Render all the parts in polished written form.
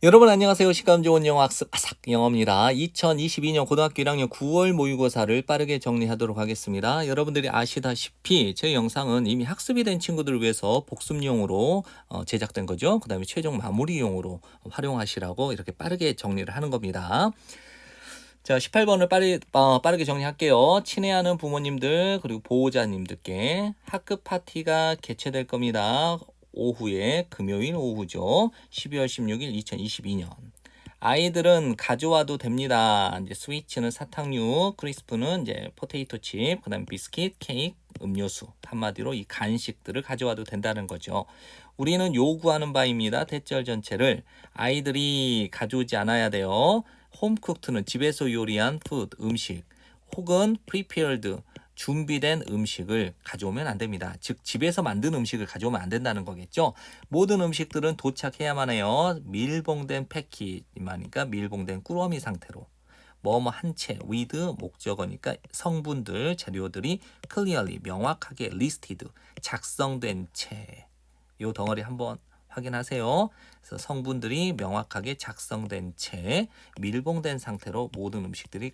여러분 안녕하세요. 시감 좋은 영어 학습 아삭 영어입니다. 2022년 고등학교 1학년 9월 모의고사를 빠르게 정리하도록 하겠습니다. 여러분들이 아시다시피 제 영상은 이미 학습이 된 친구들을 위해서 복습용으로 제작된 거죠. 그 다음에 최종 마무리용으로 활용하시라고 이렇게 빠르게 정리를 하는 겁니다. 자, 18번을 빠르게 정리할게요. 친애하는 부모님들 그리고 보호자님들께 학급 파티가 개최될 겁니다. 오후에 금요일 오후죠. 12월 16일 2022년. 아이들은 가져와도 됩니다. 이제 스위치는 사탕류, 크리스프는 이제 포테이토 칩, 그다음 비스킷, 케이크, 음료수. 한마디로 이 간식들을 가져와도 된다는 거죠. 우리는 요구하는 바입니다. 대절 전체를 아이들이 가져오지 않아야 돼요. 홈쿡트는 집에서 요리한 푸드, 음식 혹은 prepared, 준비된 음식을 가져오면 안 됩니다. 즉 집에서 만든 음식을 가져오면 안 된다는 거겠죠. 모든 음식들은 도착해야만 해요. 밀봉된 패키지만이니까 밀봉된 꾸러미 상태로. 뭐뭐 한 채, with 목적어니까 성분들, 재료들이 clearly 명확하게 listed 작성된 채. 요 덩어리 한번 확인하세요. 그래서 성분들이 명확하게 작성된 채 밀봉된 상태로 모든 음식들이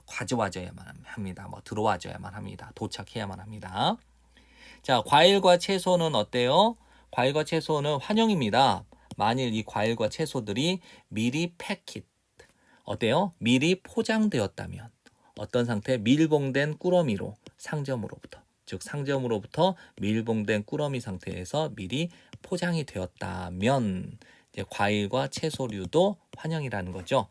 가져와져야만 합니다. 들어와져야만 합니다. 도착해야만 합니다. 자, 과일과 채소는 어때요? 과일과 채소는 환영입니다. 만일 이 과일과 채소들이 미리 패킷, 어때요? 미리 포장되었다면 어떤 상태? 밀봉된 꾸러미로 상점으로부터, 즉 상점으로부터 밀봉된 꾸러미 상태에서 미리 포장이 되었다면 이제 과일과 채소류도 환영이라는 거죠.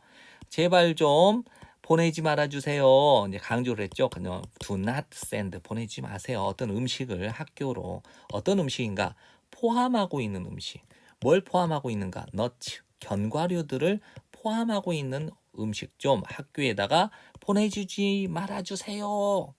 제발 좀 보내지 말아주세요. 이제 강조를 했죠. 그냥 do not send, 보내지 마세요. 어떤 음식을 학교로, 어떤 음식인가? 포함하고 있는 음식. 뭘 포함하고 있는가? nuts, 견과류들을 포함하고 있는 음식 좀 학교에다가 보내주지 말아주세요.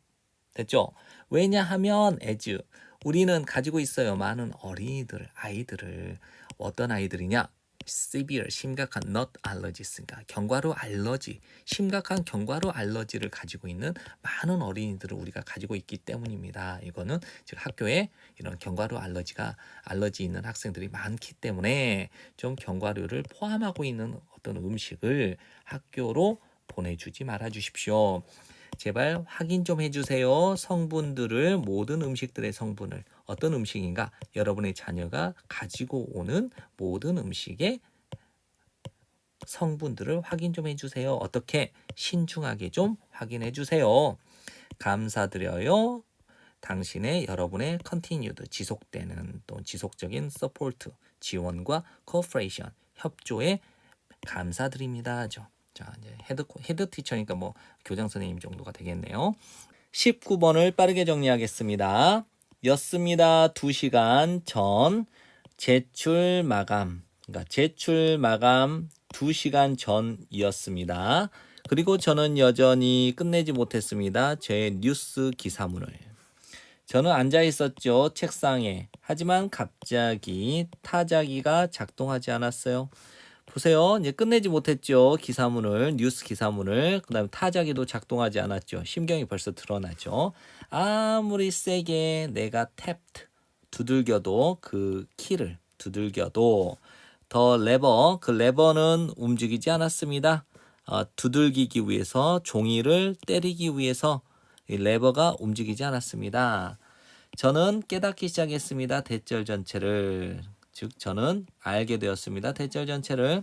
됐죠? 왜냐하면 as 우리는 가지고 있어요. 많은 어린이들, 아이들을. 어떤 아이들이냐? severe, 심각한 nut allergies인가 견과류 알러지, 심각한 견과류 알러지를 가지고 있는 많은 어린이들을 우리가 가지고 있기 때문입니다. 이거는 즉 학교에 이런 견과류 알러지 있는 학생들이 많기 때문에 좀 견과류를 포함하고 있는 어떤 음식을 학교로 보내주지 말아 주십시오. 제발 확인 좀 해주세요. 성분들을, 모든 음식들의 성분을, 어떤 음식인가? 여러분의 자녀가 가지고 오는 모든 음식의 성분들을 확인 좀 해주세요. 어떻게? 신중하게 좀 확인해 주세요. 감사드려요. 당신의 여러분의 continued, 지속되는 또 지속적인 support, 지원과 cooperation, 협조에 감사드립니다. 자, 이제 헤드 티처니까 교장 선생님 정도가 되겠네요. 19번을 빠르게 정리하겠습니다. 였습니다. 2시간 전 제출 마감. 그러니까 제출 마감 2시간 전이었습니다. 그리고 저는 여전히 끝내지 못했습니다. 제 뉴스 기사문을. 저는 앉아 있었죠. 책상에. 하지만 갑자기 타자기가 작동하지 않았어요. 보세요. 이제 끝내지 못했죠. 기사문을, 뉴스 기사문을. 그 다음에 타자기도 작동하지 않았죠. 심경이 벌써 드러나죠. 아무리 세게 내가 탭트, 두들겨도 그 키를 두들겨도 더 레버, 그 레버는 움직이지 않았습니다. 두들기기 위해서, 종이를 때리기 위해서 이 레버가 움직이지 않았습니다. 저는 깨닫기 시작했습니다. 대절 전체를. 즉 저는 알게 되었습니다. 대절 전체를.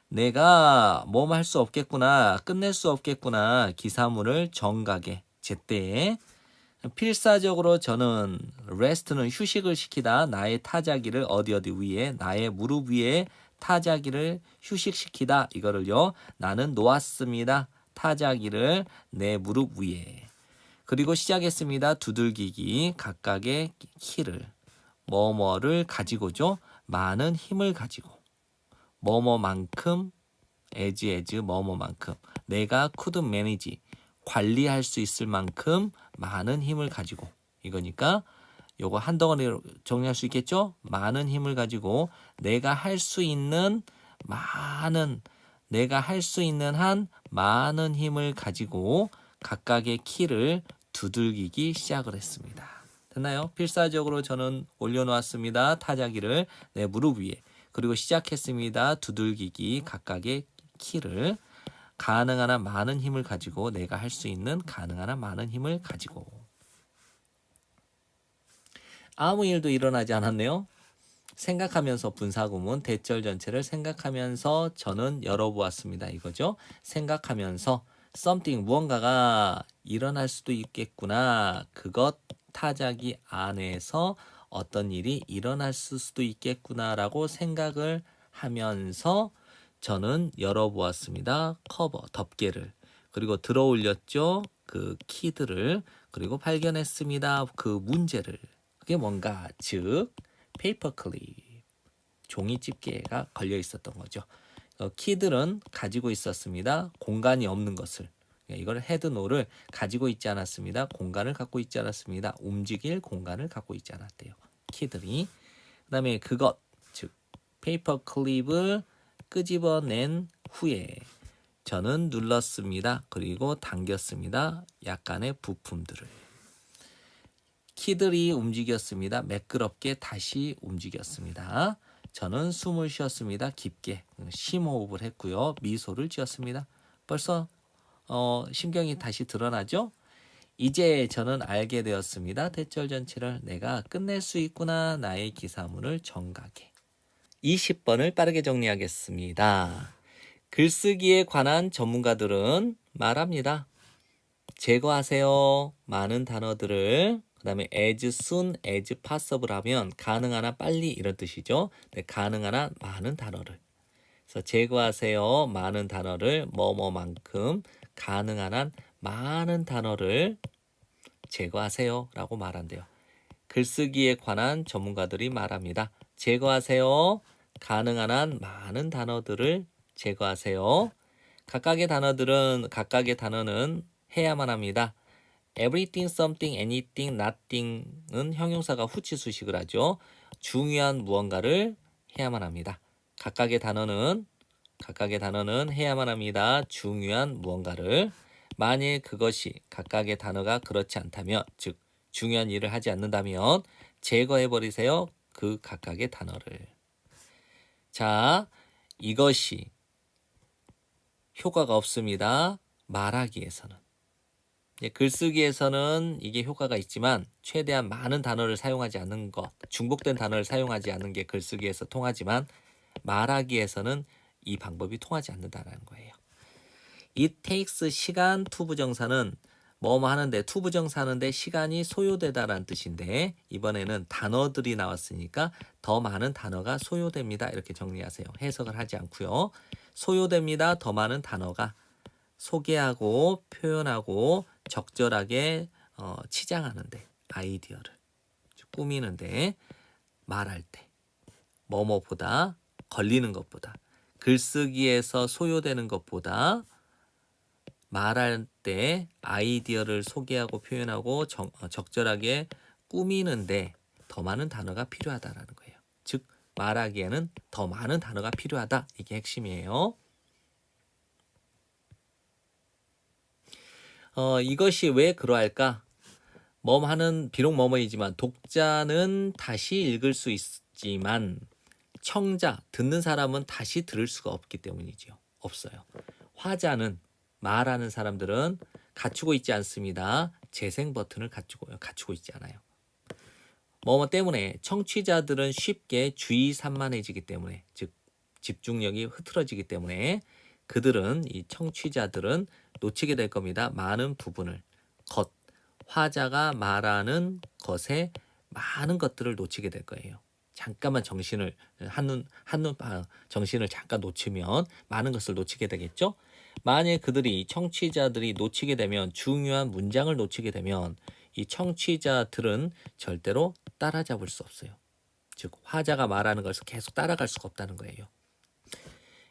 내가 할 수 없겠구나, 끝낼 수 없겠구나, 기사문을 정각에, 제때에. 필사적으로 저는 레스트는 휴식을 시키다, 나의 타자기를 어디 위에, 나의 무릎 위에 타자기를 휴식시키다, 이거를요 나는 놓았습니다. 타자기를 내 무릎 위에. 그리고 시작했습니다. 두들기기, 각각의 키를, 뭐뭐를 가지고죠. 많은 힘을 가지고, 뭐뭐만큼, as 뭐뭐만큼, 내가 could manage, 관리할 수 있을 만큼 많은 힘을 가지고, 이거니까 요거 한 덩어리로 정리할 수 있겠죠? 많은 힘을 가지고 내가 할 수 있는 한 많은 힘을 가지고 각각의 키를 두들기기 시작을 했습니다. 됐나요? 필사적으로 저는 올려놓았습니다. 타자기를 내 무릎 위에. 그리고 시작했습니다. 두들기기 각각의 키를 가능한 한 많은 힘을 가지고 내가 할 수 있는 가능한 한 많은 힘을 가지고 아무 일도 일어나지 않았네요. 생각하면서 분사구문 대절 전체를 생각하면서 저는 열어보았습니다. 이거죠. 생각하면서 something 무언가가 일어날 수도 있겠구나. 그것 타자기 안에서 어떤 일이 일어날 수도 있겠구나라고 생각을 하면서 저는 열어보았습니다. 커버 덮개를 그리고 들어 올렸죠. 그 키들을 그리고 발견했습니다. 그 문제를 그게 뭔가 즉 페이퍼 클립 종이 집게가 걸려 있었던 거죠. 키들은 가지고 있었습니다. 공간이 없는 것을 이걸 헤드노를 가지고 있지 않았습니다. 공간을 갖고 있지 않았습니다. 움직일 공간을 갖고 있지 않았대요. 키들이 그 다음에 그것 즉 페이퍼 클립을 끄집어낸 후에 저는 눌렀습니다. 그리고 당겼습니다. 약간의 부품들을 키들이 움직였습니다. 매끄럽게 다시 움직였습니다. 저는 숨을 쉬었습니다. 깊게 심호흡을 했고요. 미소를 지었습니다. 벌써 심경이 다시 드러나죠? 이제 저는 알게 되었습니다. 대절 전체를 내가 끝낼 수 있구나. 나의 기사문을 정각해. 20번을 빠르게 정리하겠습니다. 글쓰기에 관한 전문가들은 말합니다. 제거하세요. 많은 단어들을 그 다음에 as soon as possible 하면 가능한 한 빨리 이런 뜻이죠. 네, 가능한 한 많은 단어를 그래서 제거하세요. 많은 단어를 뭐뭐만큼 가능한 한 많은 단어를 제거하세요 라고 말한대요. 글쓰기에 관한 전문가들이 말합니다. 제거하세요. 가능한 한 많은 단어들을 제거하세요. 각각의 단어는 해야만 합니다. everything, something, anything, nothing은 형용사가 후치 수식을 하죠. 중요한 무언가를 해야만 합니다. 각각의 단어는 해야만 합니다. 중요한 무언가를 만일 그것이 각각의 단어가 그렇지 않다면 즉 중요한 일을 하지 않는다면 제거해버리세요. 그 각각의 단어를. 자, 이것이 효과가 없습니다. 말하기에서는. 글쓰기에서는 이게 효과가 있지만 최대한 많은 단어를 사용하지 않는 것, 중복된 단어를 사용하지 않는 게 글쓰기에서 통하지만 말하기에서는 이 방법이 통하지 않는다는 거예요. It takes 시간 투부정사는 뭐뭐 하는데 투부정사 하는데 시간이 소요되다라는 뜻인데 이번에는 단어들이 나왔으니까 더 많은 단어가 소요됩니다. 이렇게 정리하세요. 해석을 하지 않고요. 소요됩니다. 더 많은 단어가 소개하고 표현하고 적절하게 치장하는데 아이디어를 꾸미는데 말할 때 뭐뭐보다 걸리는 것보다 글쓰기에서 소요되는 것보다 말할 때 아이디어를 소개하고 표현하고 적절하게 꾸미는데 더 많은 단어가 필요하다라는 거예요. 즉 말하기에는 더 많은 단어가 필요하다. 이게 핵심이에요. 이것이 왜 그러할까? 뭐하는 비록 뭐뭐이지만 독자는 다시 읽을 수 있지만 청자 듣는 사람은 다시 들을 수가 없기 때문이죠. 없어요. 화자는 말하는 사람들은 갖추고 있지 않습니다. 재생 버튼을 갖추고 있지 않아요. 뭐뭐 때문에 청취자들은 쉽게 주의 산만해지기 때문에 즉 집중력이 흐트러지기 때문에 이 청취자들은 놓치게 될 겁니다. 많은 부분을 화자가 말하는 것에 많은 것들을 놓치게 될 거예요. 잠깐만 정신을 정신을 잠깐 놓치면 많은 것을 놓치게 되겠죠. 만약 청취자들이 놓치게 되면 중요한 문장을 놓치게 되면 이 청취자들은 절대로 따라잡을 수 없어요. 즉 화자가 말하는 것을 계속 따라갈 수가 없다는 거예요.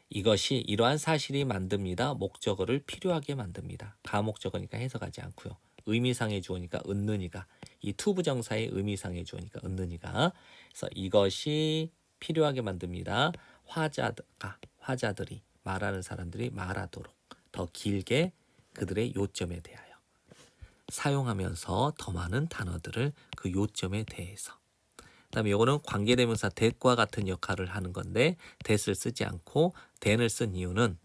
이것이 이러한 사실이 만듭니다. 목적어를 필요하게 만듭니다. 가목적어니까 해석하지 않고요. 의미상의 주어니까 은느니가 이 투부정사의 의미상의 주어니까 은느니가 그래서 이것이 필요하게 만듭니다. 화자들이 말하는 사람들이 말하도록 더 길게 그들의 요점에 대하여 사용하면서 더 많은 단어들을 그 요점에 대해서 그다음에 요거는 관계대명사 that과 같은 역할을 하는 건데 that을 쓰지 않고 than을 쓴 이유는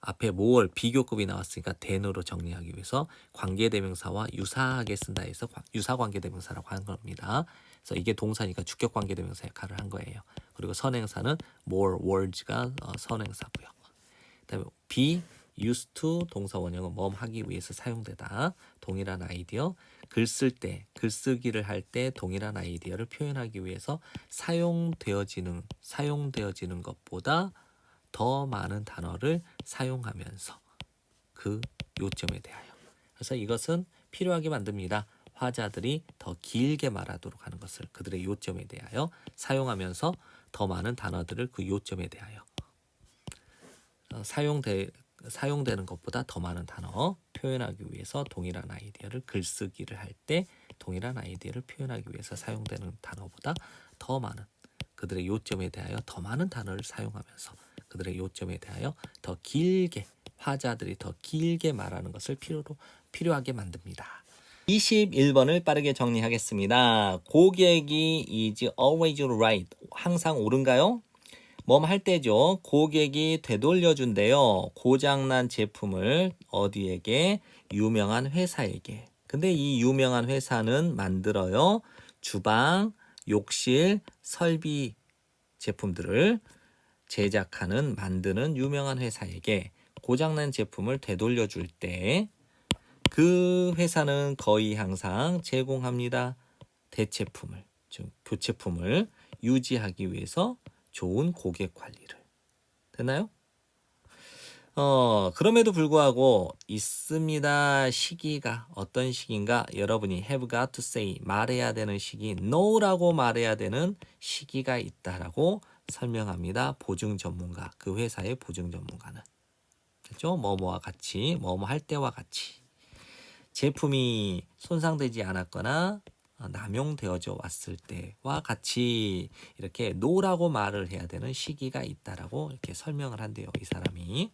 앞에 more 비교급이 나왔으니까 than으로 정리하기 위해서 관계대명사와 유사하게 쓴다 해서 유사관계대명사라고 하는 겁니다. 그래서 이게 동사니까 주격관계대명사 역할을 한 거예요. 그리고 선행사는 more words가 선행사고요. 그다음에 be used to 동사 원형은 하기 위해서 사용되다. 동일한 아이디어. 글 쓸 때, 글쓰기를 할 때 동일한 아이디어를 표현하기 위해서 사용되어지는 것보다 더 많은 단어를 사용하면서 그 요점에 대하여. 그래서 이것은 필요하게 만듭니다. 화자들이 더 길게 말하도록 하는 것을 그들의 요점에 대하여 사용하면서 더 많은 단어들을 그 요점에 대하여 사용되는 것보다 더 많은 단어 표현하기 위해서 동일한 아이디어를 글쓰기를 할 때 동일한 아이디어를 표현하기 위해서 사용되는 단어보다 더 많은 그들의 요점에 대하여 더 많은 단어를 사용하면서 그들의 요점에 대하여 더 길게 화자들이 더 길게 말하는 것을 필요하게 만듭니다. 21번을 빠르게 정리하겠습니다. 고객이 is always right. 항상 옳은가요? 할 때죠. 고객이 되돌려준대요. 고장난 제품을 어디에게? 유명한 회사에게. 근데 이 유명한 회사는 만들어요. 주방, 욕실, 설비 제품들을 만드는 유명한 회사에게 고장난 제품을 되돌려줄 때 그 회사는 거의 항상 제공합니다. 대체품을, 즉 교체품을 유지하기 위해서 좋은 고객 관리를. 됐나요? 그럼에도 불구하고 있습니다. 시기가 어떤 시기인가? 여러분이 have got to say 말해야 되는 시기, no라고 말해야 되는 시기가 있다라고 설명합니다. 보증 전문가, 그 회사의 보증 전문가는. 그렇죠? 뭐뭐와 같이, 뭐뭐 할 때와 같이. 제품이 손상되지 않았거나 남용되어져 왔을 때와 같이 이렇게 no라고 말을 해야 되는 시기가 있다라고 이렇게 설명을 한대요. 이 사람이.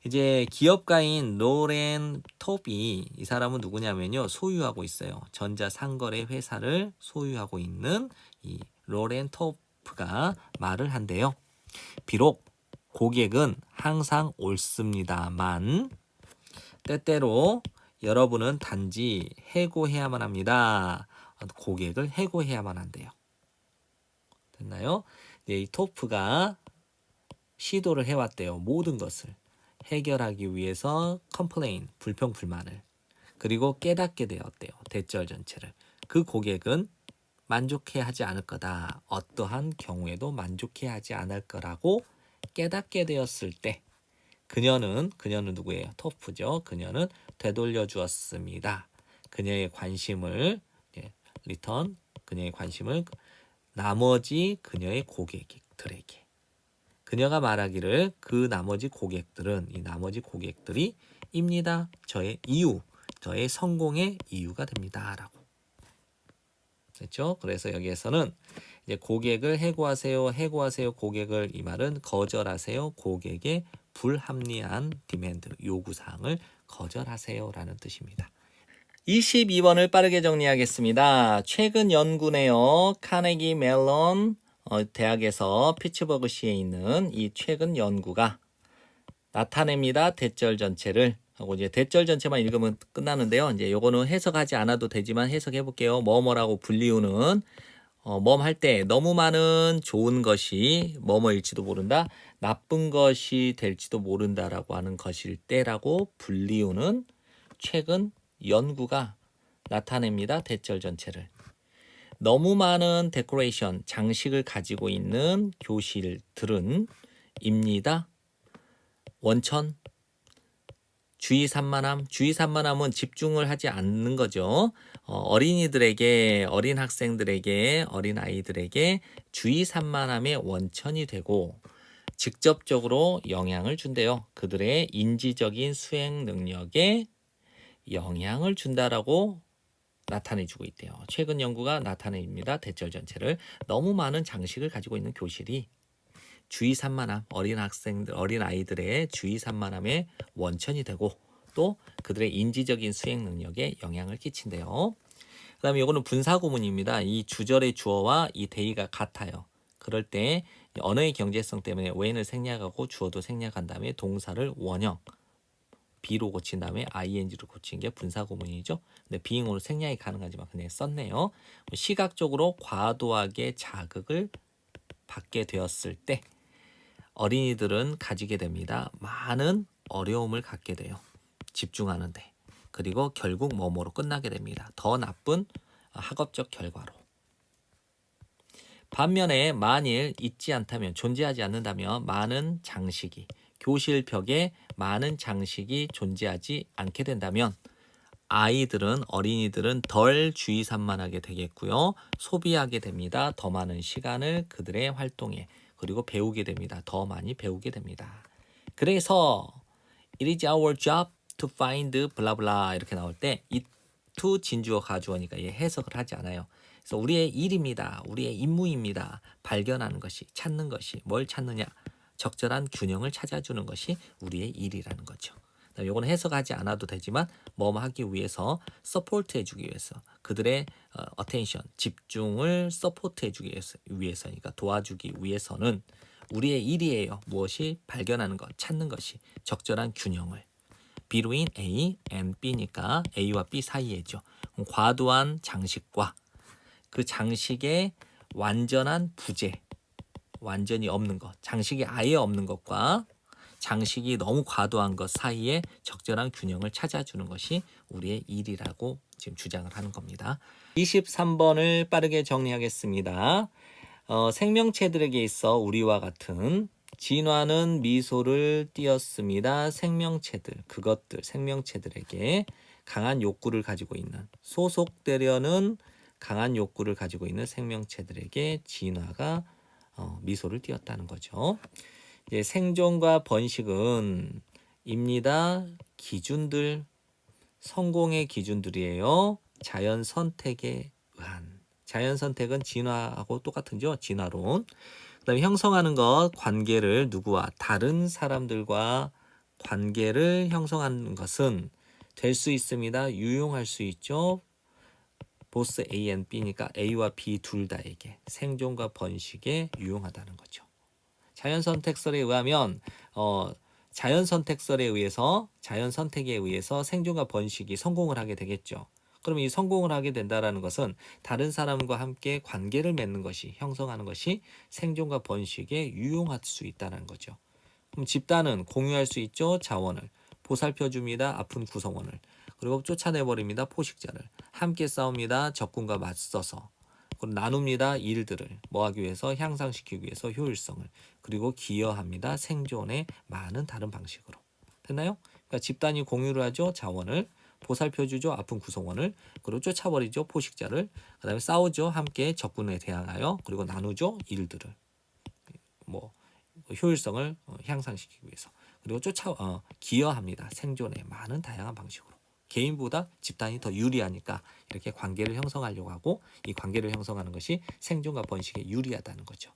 이제 기업가인 로렌 톱이 이 사람은 누구냐면요. 소유하고 있어요. 전자상거래 회사를 소유하고 있는 이 로렌 톱가 말을 한대요. 비록 고객은 항상 옳습니다만 때때로 여러분은 단지 해고해야만 합니다. 고객을 해고해야만 한대요. 됐나요? 이 토프가 시도를 해왔대요. 모든 것을 해결하기 위해서 컴플레인, 불평불만을. 그리고 깨닫게 되었대요. 대절 전체를. 그 고객은 만족해하지 않을 거다. 어떠한 경우에도 만족해하지 않을 거라고 깨닫게 되었을 때 그녀는 누구예요? 토프죠. 그녀는 되돌려 주었습니다. 그녀의 관심을 리턴, 그녀의 관심을 나머지 그녀의 고객들에게. 그녀가 말하기를 그 나머지 고객들은 이 나머지 고객들이 입니다. 저의 이유, 저의 성공의 이유가 됩니다라고. 그렇죠? 그래서 여기에서는 이제 고객을 해고하세요. 고객을 이 말은 거절하세요. 고객의 불합리한 디맨드, 요구사항을 거절하세요라는 뜻입니다. 22번을 빠르게 정리하겠습니다. 최근 연구네요. 카네기 멜론 대학에서 피츠버그시에 있는 이 최근 연구가 나타냅니다. 대절 전체를 하고 이제 대절 전체만 읽으면 끝나는데요. 이제 요거는 해석하지 않아도 되지만 해석해 볼게요. 뭐뭐라고 불리우는 할 때 너무 많은 좋은 것이 뭐뭐일지도 모른다. 나쁜 것이 될지도 모른다라고 하는 것일 때라고 불리우는 최근 연구가 나타냅니다. 대절 전체를. 너무 많은 데코레이션, 장식을 가지고 있는 교실들은 입니다. 원천, 주의산만함은 집중을 하지 않는 거죠. 어린이들에게, 어린 학생들에게, 어린 아이들에게 주의산만함의 원천이 되고 직접적으로 영향을 준대요. 그들의 인지적인 수행 능력에 영향을 준다라고 나타내주고 있대요. 최근 연구가 나타냅니다. 대절 전체를. 너무 많은 장식을 가지고 있는 교실이 주의산만함, 어린 아이들의 주의산만함의 원천이 되고 또 그들의 인지적인 수행 능력에 영향을 끼친대요. 그다음에 이거는 분사구문입니다. 이 주절의 주어와 이 대의가 같아요. 그럴 때 언어의 경제성 때문에 when을 생략하고 주어도 생략한 다음에 동사를 원형 be로 고친 다음에 ing로 고친 게 분사구문이죠. 근데 being으로 생략이 가능하지만 그냥 썼네요. 시각적으로 과도하게 자극을 받게 되었을 때 어린이들은 가지게 됩니다. 많은 어려움을 갖게 돼요. 집중하는데. 그리고 결국 뭐뭐로 끝나게 됩니다. 더 나쁜 학업적 결과로. 반면에 만일 있지 않다면, 존재하지 않는다면 많은 장식이, 교실 벽에 많은 장식이 존재하지 않게 된다면 아이들은, 어린이들은 덜 주의 산만하게 되겠고요. 소비하게 됩니다. 더 많은 시간을 그들의 활동에, 그리고 배우게 됩니다. 더 많이 배우게 됩니다. 그래서 it is our job to find blah blah 이렇게 나올 때 it to 진주어 가주어니까 얘 해석을 하지 않아요. 그래서 우리의 일입니다. 우리의 임무입니다. 발견하는 것이, 찾는 것이, 뭘 찾느냐? 적절한 균형을 찾아주는 것이 우리의 일이라는 거죠. 요거는 해석하지 않아도 되지만 뭐뭐 하기 위해서 서포트 해주기 위해서 그들의 attention, 집중을 서포트 해주기 위해서니까 도와주기 위해서는 우리의 일이에요. 무엇이? 발견하는 것, 찾는 것이 적절한 균형을. between A and B니까 A와 B 사이에죠. 과도한 장식과 그 장식의 완전한 부재, 완전히 없는 것, 장식이 아예 없는 것과 장식이 너무 과도한 것 사이에 적절한 균형을 찾아주는 것이 우리의 일이라고 지금 주장을 하는 겁니다. 23번을 빠르게 정리하겠습니다. 생명체들에게 있어 우리와 같은 진화는 미소를 띄었습니다. 생명체들, 그것들, 생명체들에게 강한 욕구를 가지고 있는, 소속되려는 강한 욕구를 가지고 있는 생명체들에게 진화가 미소를 띄었다는 거죠. 이제 생존과 번식은 입니다. 기준들, 성공의 기준들이에요. 자연 선택에 의한. 자연 선택은 진화하고 똑같은죠. 진화론. 그다음에 형성하는 것, 관계를 누구와? 다른 사람들과 관계를 형성하는 것은 될 수 있습니다. 유용할 수 있죠. 보스 A and B니까 A와 B 둘 다에게 생존과 번식에 유용하다는 거죠. 자연 선택설에 의하면 자연 선택설에 의해서, 자연 선택에 의해서 생존과 번식이 성공을 하게 되겠죠. 그럼 이 성공을 하게 된다라는 것은 다른 사람과 함께 관계를 맺는 것이, 형성하는 것이 생존과 번식에 유용할 수 있다는 거죠. 그럼 집단은 공유할 수 있죠. 자원을 보살펴 줍니다. 아픈 구성원을. 그리고 쫓아내버립니다. 포식자를. 함께 싸웁니다. 적군과 맞서서. 그리고 나눕니다. 일들을 뭐 하기 위해서? 향상시키기 위해서 효율성을. 그리고 기여합니다. 생존의 많은 다른 방식으로. 됐나요? 그러니까 집단이 공유를 하죠. 자원을. 보살펴주죠. 아픈 구성원을. 그리고 쫓아버리죠. 포식자를. 그 다음에 싸우죠. 함께 적군에 대항하여. 그리고 나누죠. 일들을. 뭐 효율성을 향상시키기 위해서. 그리고 기여합니다. 생존의 많은 다양한 방식으로. 개인보다 집단이 더 유리하니까 이렇게 관계를 형성하려고 하고, 이 관계를 형성하는 것이 생존과 번식에 유리하다는 거죠.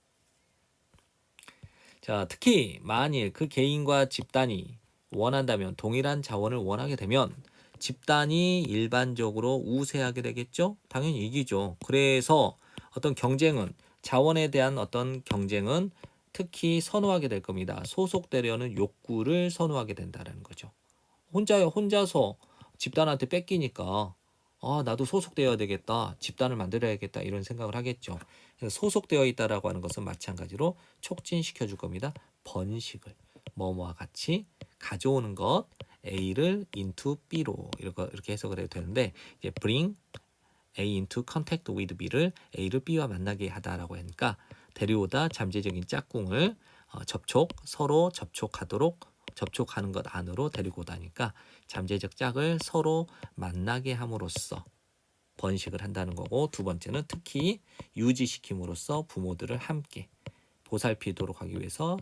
자, 특히 만일 그 개인과 집단이 원한다면, 동일한 자원을 원하게 되면 집단이 일반적으로 우세하게 되겠죠? 당연히 이기죠. 그래서 어떤 경쟁은, 자원에 대한 어떤 경쟁은 특히 선호하게 될 겁니다. 소속되려는 욕구를 선호하게 된다는 거죠. 혼자서 집단한테 뺏기니까 나도 소속되어야 되겠다, 집단을 만들어야겠다 이런 생각을 하겠죠. 그래서 소속되어 있다라고 하는 것은 마찬가지로 촉진시켜 줄 겁니다. 번식을 뭐뭐와 같이 가져오는 것, A를 into B로 이렇게 해석을 해도 되는데, 이제 bring A into contact with B를 A를 B와 만나게 하다라고 하니까 데려오다, 잠재적인 짝꿍을 서로 접촉하는 것 안으로 데리고 오다니까 잠재적 짝을 서로 만나게 함으로써 번식을 한다는 거고, 두 번째는 특히 유지시킴으로써 부모들을 함께 보살피도록 하기 위해서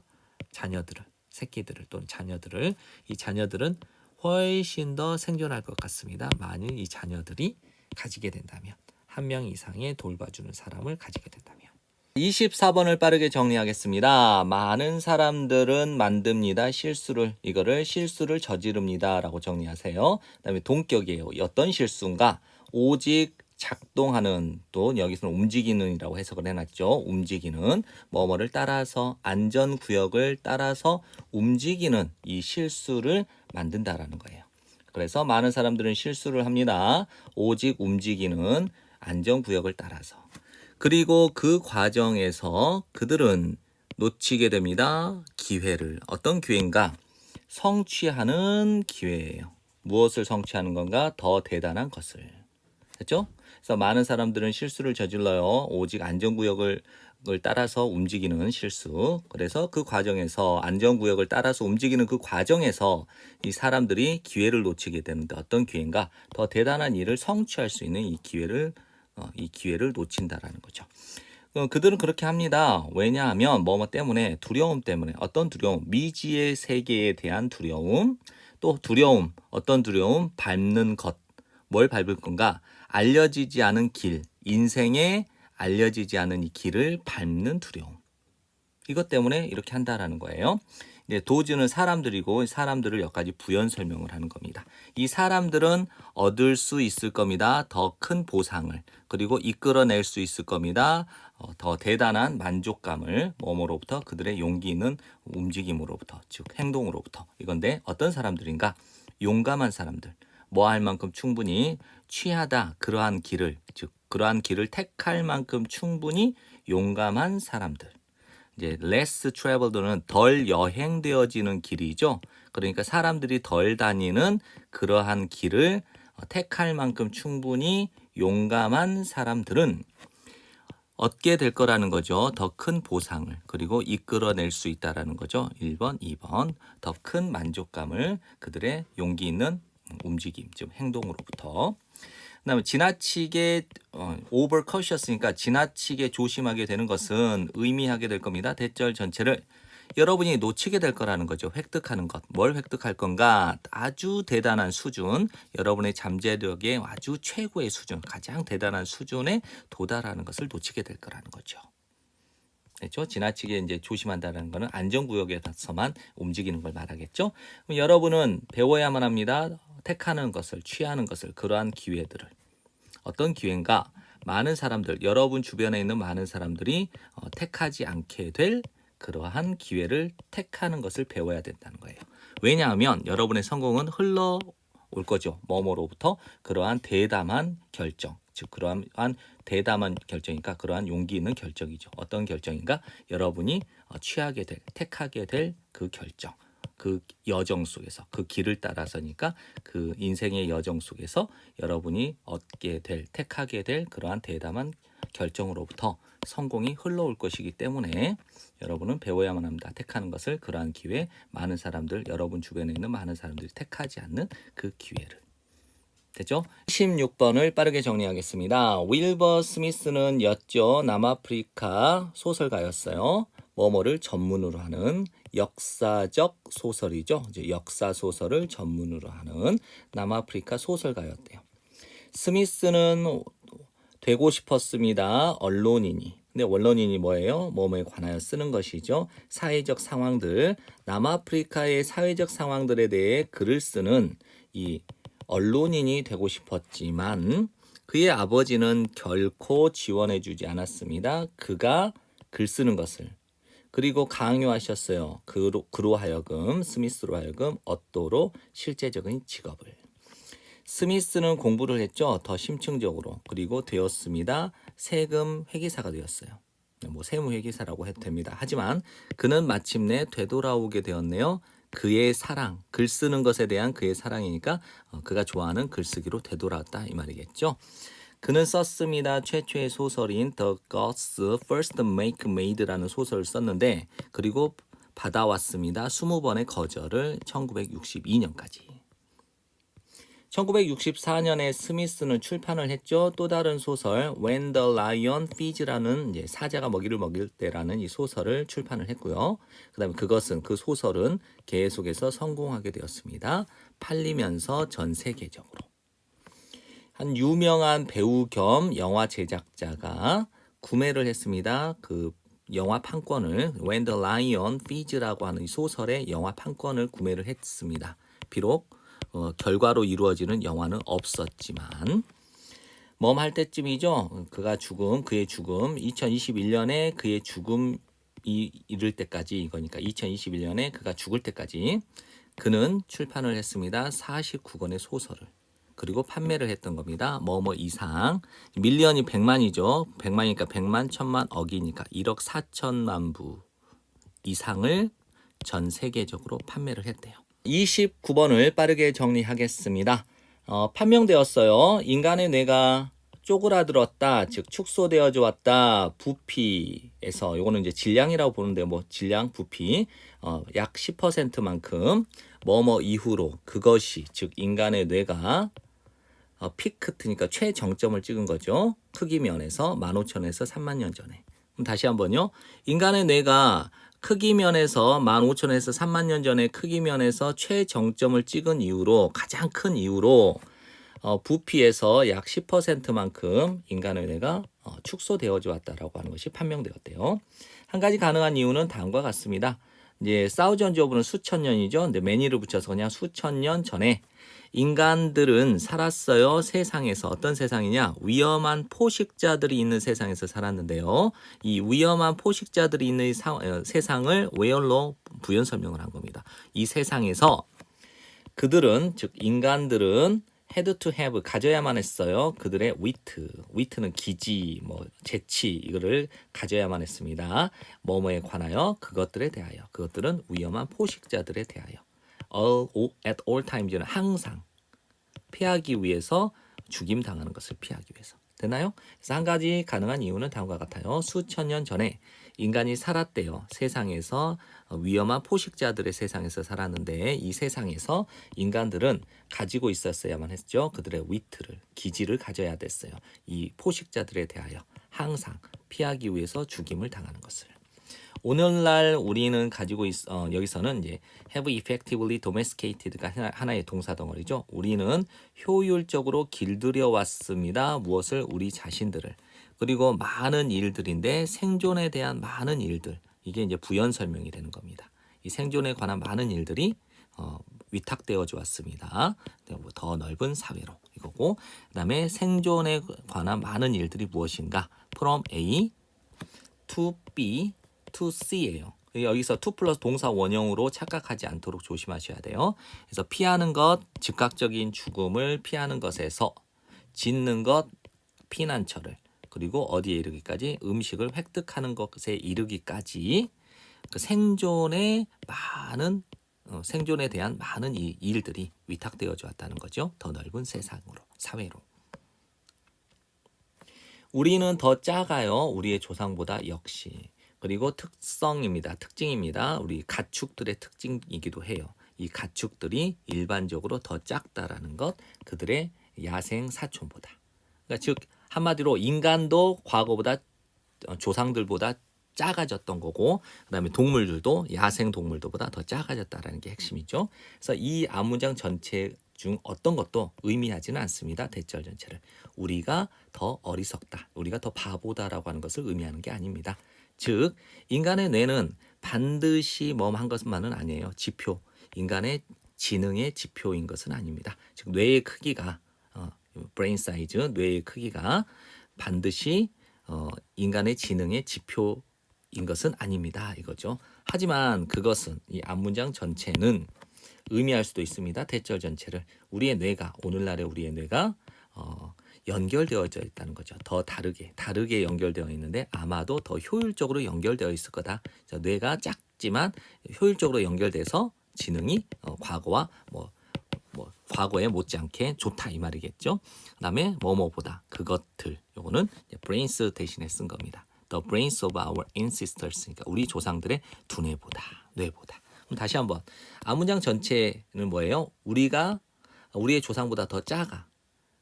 새끼들을 또는 자녀들을, 이 자녀들은 훨씬 더 생존할 것 같습니다. 만일 이 자녀들이 가지게 된다면, 한 명 이상의 돌봐주는 사람을 가지게 된다면. 24번을 빠르게 정리하겠습니다. 많은 사람들은 만듭니다. 이거를 실수를 저지릅니다 라고 정리하세요. 그 다음에 동격이에요. 어떤 실수인가? 오직 작동하는, 또 여기서는 움직이는이라고 해석을 해놨죠. 움직이는, 뭐뭐를 따라서, 안전구역을 따라서 움직이는 이 실수를 만든다라는 거예요. 그래서 많은 사람들은 실수를 합니다. 오직 움직이는 안전구역을 따라서. 그리고 그 과정에서 그들은 놓치게 됩니다. 기회를. 어떤 기회인가? 성취하는 기회예요. 무엇을 성취하는 건가? 더 대단한 것을. 됐죠? 그래서 많은 사람들은 실수를 저질러요. 오직 안전구역을 따라서 움직이는 실수. 그래서 그 과정에서, 안전구역을 따라서 움직이는 그 과정에서 이 사람들이 기회를 놓치게 되는데, 어떤 기회인가? 더 대단한 일을 성취할 수 있는 이 기회를 놓친다라는 거죠. 그들은 그렇게 합니다. 왜냐하면 뭐뭐 때문에, 두려움 때문에. 어떤 두려움? 미지의 세계에 대한 두려움. 또 두려움, 어떤 두려움? 밟는 것. 뭘 밟을 건가? 알려지지 않은 길, 인생에 알려지지 않은 이 길을 밟는 두려움. 이것 때문에 이렇게 한다라는 거예요. 이제 도주는 사람들이고, 사람들을 몇 가지 부연 설명을 하는 겁니다. 이 사람들은 얻을 수 있을 겁니다. 더 큰 보상을. 그리고 이끌어낼 수 있을 겁니다. 더 대단한 만족감을. 뭐뭐로부터? 그들의 용기 있는 움직임으로부터, 즉 행동으로부터. 이건데 어떤 사람들인가? 용감한 사람들. 뭐 할 만큼 충분히 취하다. 그러한 길을, 즉 그러한 길을 택할 만큼 충분히 용감한 사람들. 이제 less traveled는 덜 여행되어지는 길이죠. 그러니까 사람들이 덜 다니는 그러한 길을 택할 만큼 충분히 용감한 사람들은 얻게 될 거라는 거죠. 더 큰 보상을. 그리고 이끌어낼 수 있다라는 거죠. 1번, 2번. 더 큰 만족감을, 그들의 용기 있는 움직임, 즉 행동으로부터. 그다음에 지나치게 overcautious니까 지나치게 조심하게 되는 것은 의미하게 될 겁니다. 대절 전체를 여러분이 놓치게 될 거라는 거죠. 획득하는 것. 뭘 획득할 건가? 아주 대단한 수준, 여러분의 잠재력의 아주 최고의 수준, 가장 대단한 수준에 도달하는 것을 놓치게 될 거라는 거죠. 그렇죠? 지나치게 이제 조심한다는 것은 안전구역에서만 움직이는 걸 말하겠죠. 그럼 여러분은 배워야만 합니다. 택하는 것을, 취하는 것을, 그러한 기회들을. 어떤 기회인가? 많은 사람들, 여러분 주변에 있는 많은 사람들이 택하지 않게 될 그러한 기회를 택하는 것을 배워야 된다는 거예요. 왜냐하면 여러분의 성공은 흘러올 거죠. 뭐뭐로부터? 그러한 대담한 결정, 즉 그러한 대담한 결정이니까 그러한 용기 있는 결정이죠. 어떤 결정인가? 여러분이 취하게 될, 택하게 될 그 결정, 그 여정 속에서, 그 길을 따라서니까 그 인생의 여정 속에서 여러분이 얻게 될, 택하게 될 그러한 대담한 결정으로부터 성공이 흘러올 것이기 때문에 여러분은 배워야만 합니다. 택하는 것을, 그러한 기회, 많은 사람들, 여러분 주변에 있는 많은 사람들이 택하지 않는 그 기회를. 됐죠? 16번을 빠르게 정리하겠습니다. 윌버 스미스는 였죠. 남아프리카 소설가였어요. 뭐뭐를 전문으로 하는 역사적 소설이죠. 이제 역사 소설을 전문으로 하는 남아프리카 소설가였대요. 스미스는 되고 싶었습니다. 언론인이. 근데 언론인이 뭐예요? 뭐뭐에 관하여 쓰는 것이죠. 사회적 상황들, 남아프리카의 사회적 상황들에 대해 글을 쓰는 이 언론인이 되고 싶었지만 그의 아버지는 결코 지원해주지 않았습니다. 그가 글 쓰는 것을. 그리고 강요하셨어요. 그로 하여금, 스미스로 하여금 얻도록 실제적인 직업을. 스미스는 공부를 했죠. 더 심층적으로. 그리고 되었습니다. 세금 회계사가 되었어요. 뭐 세무회계사라고 해도 됩니다. 하지만 그는 마침내 되돌아오게 되었네요. 그의 사랑, 글 쓰는 것에 대한 그의 사랑이니까 그가 좋아하는 글쓰기로 되돌아왔다 이 말이겠죠. 그는 썼습니다. 최초의 소설인 The Gods First Make Made라는 소설을 썼는데 그리고 받아왔습니다. 20번의 거절을 1962년까지. 1964년에 스미스는 출판을 했죠. 또 다른 소설 When the Lion Feeds라는 이제 사자가 먹이를 먹일 때라는 이 소설을 출판을 했고요. 그다음에 그 소설은 계속해서 성공하게 되었습니다. 팔리면서 전 세계적으로. 한 유명한 배우 겸 영화 제작자가 구매를 했습니다. 그 영화 판권을 When the Lion Feeds라고 하는 이 소설의 영화 판권을 구매를 했습니다. 비록 결과로 이루어지는 영화는 없었지만 할 때쯤이죠. 그가 죽음, 그의 죽음, 2021년에 그의 죽음이 이를 때까지 이거니까 2021년에 그가 죽을 때까지 그는 출판을 했습니다. 49권의 소설을. 그리고 판매를 했던 겁니다. 이상. 밀리언이 100만이죠. 100만이니까 100만, 1000만, 억이니까 1억 4천만 부 이상을 전 세계적으로 판매를 했대요. 29번을 빠르게 정리하겠습니다. 판명되었어요. 인간의 뇌가 쪼그라들었다, 즉 축소되어져 왔다. 부피에서 요거는 이제 질량이라고 보는데 질량, 부피 약 10%만큼 이후로 그것이 즉 인간의 뇌가 피크트니까 최정점을 찍은 거죠. 크기 면에서 15,000에서 30,000년 전에. 그럼 다시 한번요. 인간의 뇌가 크기 면에서 15,000에서 30,000년 전에 크기 면에서 최정점을 찍은 이후로 가장 큰 이유로 부피에서 약 10%만큼 인간의 뇌가 축소되어져 왔다라고 하는 것이 판명되었대요. 한 가지 가능한 이유는 다음과 같습니다. 이제 사우전드 오브는 수천 년이죠. 근데 매니를 붙여서 그냥 수천 년 전에 인간들은 살았어요. 세상에서. 어떤 세상이냐? 위험한 포식자들이 있는 세상에서 살았는데요. 이 위험한 포식자들이 있는 세상을 웨얼로 부연 설명을 한 겁니다. 이 세상에서 그들은 즉 인간들은 had to have 가져야만 했어요. 그들의 위트는 기지, 재치 이거를 가져야만 했습니다. 뭐뭐에 관하여 그것들에 대하여 그것들은 위험한 포식자들에 대하여 at all times는 항상 피하기 위해서 죽임 당하는 것을 피하기 위해서 되나요? 그래서 한 가지 가능한 이유는 다음과 같아요. 수천 년 전에 인간이 살았대요. 세상에서 위험한 포식자들의 세상에서 살았는데 이 세상에서 인간들은 가지고 있었어야만 했죠. 그들의 기지를 가져야 됐어요. 이 포식자들에 대하여 항상 피하기 위해서 죽임을 당하는 것을. 오늘날 우리는 가지고 여기서는 이제 have effectively domesticated가 하나의 동사 덩어리죠. 우리는 효율적으로 길들여 왔습니다. 무엇을? 우리 자신들을. 그리고 많은 일들인데 생존에 대한 많은 일들. 이게 이제 부연 설명이 되는 겁니다. 이 생존에 관한 많은 일들이 위탁되어져 왔습니다. 더 넓은 사회로 이거고, 그다음에 생존에 관한 많은 일들이 무엇인가? From A to B to C예요. 여기서 to 플러스 동사 원형으로 착각하지 않도록 조심하셔야 돼요. 그래서 피하는 것, 즉각적인 죽음을 피하는 것에서 짓는 것, 피난처를, 그리고 어디에 이르기까지? 음식을 획득하는 것에 이르기까지 그 생존에 대한 많은 일들이 위탁되어져 왔다는 거죠. 더 넓은 세상으로, 사회로. 우리는 더 작아요. 우리의 조상보다 역시. 그리고 특징입니다. 우리 가축들의 특징이기도 해요. 이 가축들이 일반적으로 더 작다라는 것, 그들의 야생 사촌보다. 그러니까 즉 한마디로 인간도 과거보다 조상들보다 작아졌던 거고, 그다음에 동물들도 야생 동물들보다 더 작아졌다라는 게 핵심이죠. 그래서 이 앞문장 전체 중 어떤 것도 의미하지는 않습니다. 대절 전체를. 우리가 더 어리석다, 우리가 더 바보다라고 하는 것을 의미하는 게 아닙니다. 즉 인간의 뇌는 반드시 한 것만은 아니에요. 지표, 인간의 지능의 지표인 것은 아닙니다. 즉 뇌의 크기가 브레인 사이즈, 뇌의 크기가 반드시 인간의 지능의 지표인 것은 아닙니다. 이거죠. 하지만 그것은 이 앞문장 전체는 의미할 수도 있습니다. 대절 전체를. 우리의 뇌가, 오늘날의 우리의 뇌가 연결되어져 있다는 거죠. 더 다르게 연결되어 있는데 아마도 더 효율적으로 연결되어 있을 거다. 뇌가 작지만 효율적으로 연결돼서 지능이 과거와 과거에 못지않게 좋다 이 말이겠죠. 그다음에 뭐뭐보다 그것들, 요거는 brains 대신에 쓴 겁니다. The brains of our ancestors, 그러니까 우리 조상들의 두뇌보다, 뇌보다. 그럼 다시 한번 앞문장 전체는 뭐예요? 우리의 조상보다 더 작아.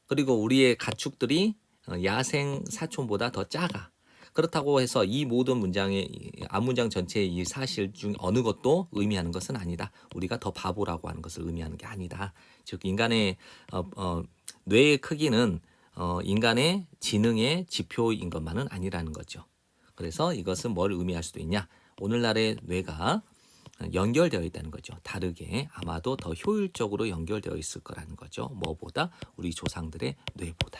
그리고 우리의 가축들이 야생 사촌보다 더 작아. 그렇다고 해서 이 모든 문장의 앞문장 전체의 이 사실 중 어느 것도 의미하는 것은 아니다. 우리가 더 바보라고 하는 것을 의미하는 게 아니다. 즉 인간의 뇌의 크기는 인간의 지능의 지표인 것만은 아니라는 거죠. 그래서 이것은 뭘 의미할 수도 있냐? 오늘날의 뇌가 연결되어 있다는 거죠. 다르게 아마도 더 효율적으로 연결되어 있을 거라는 거죠. 뭐보다? 우리 조상들의 뇌보다.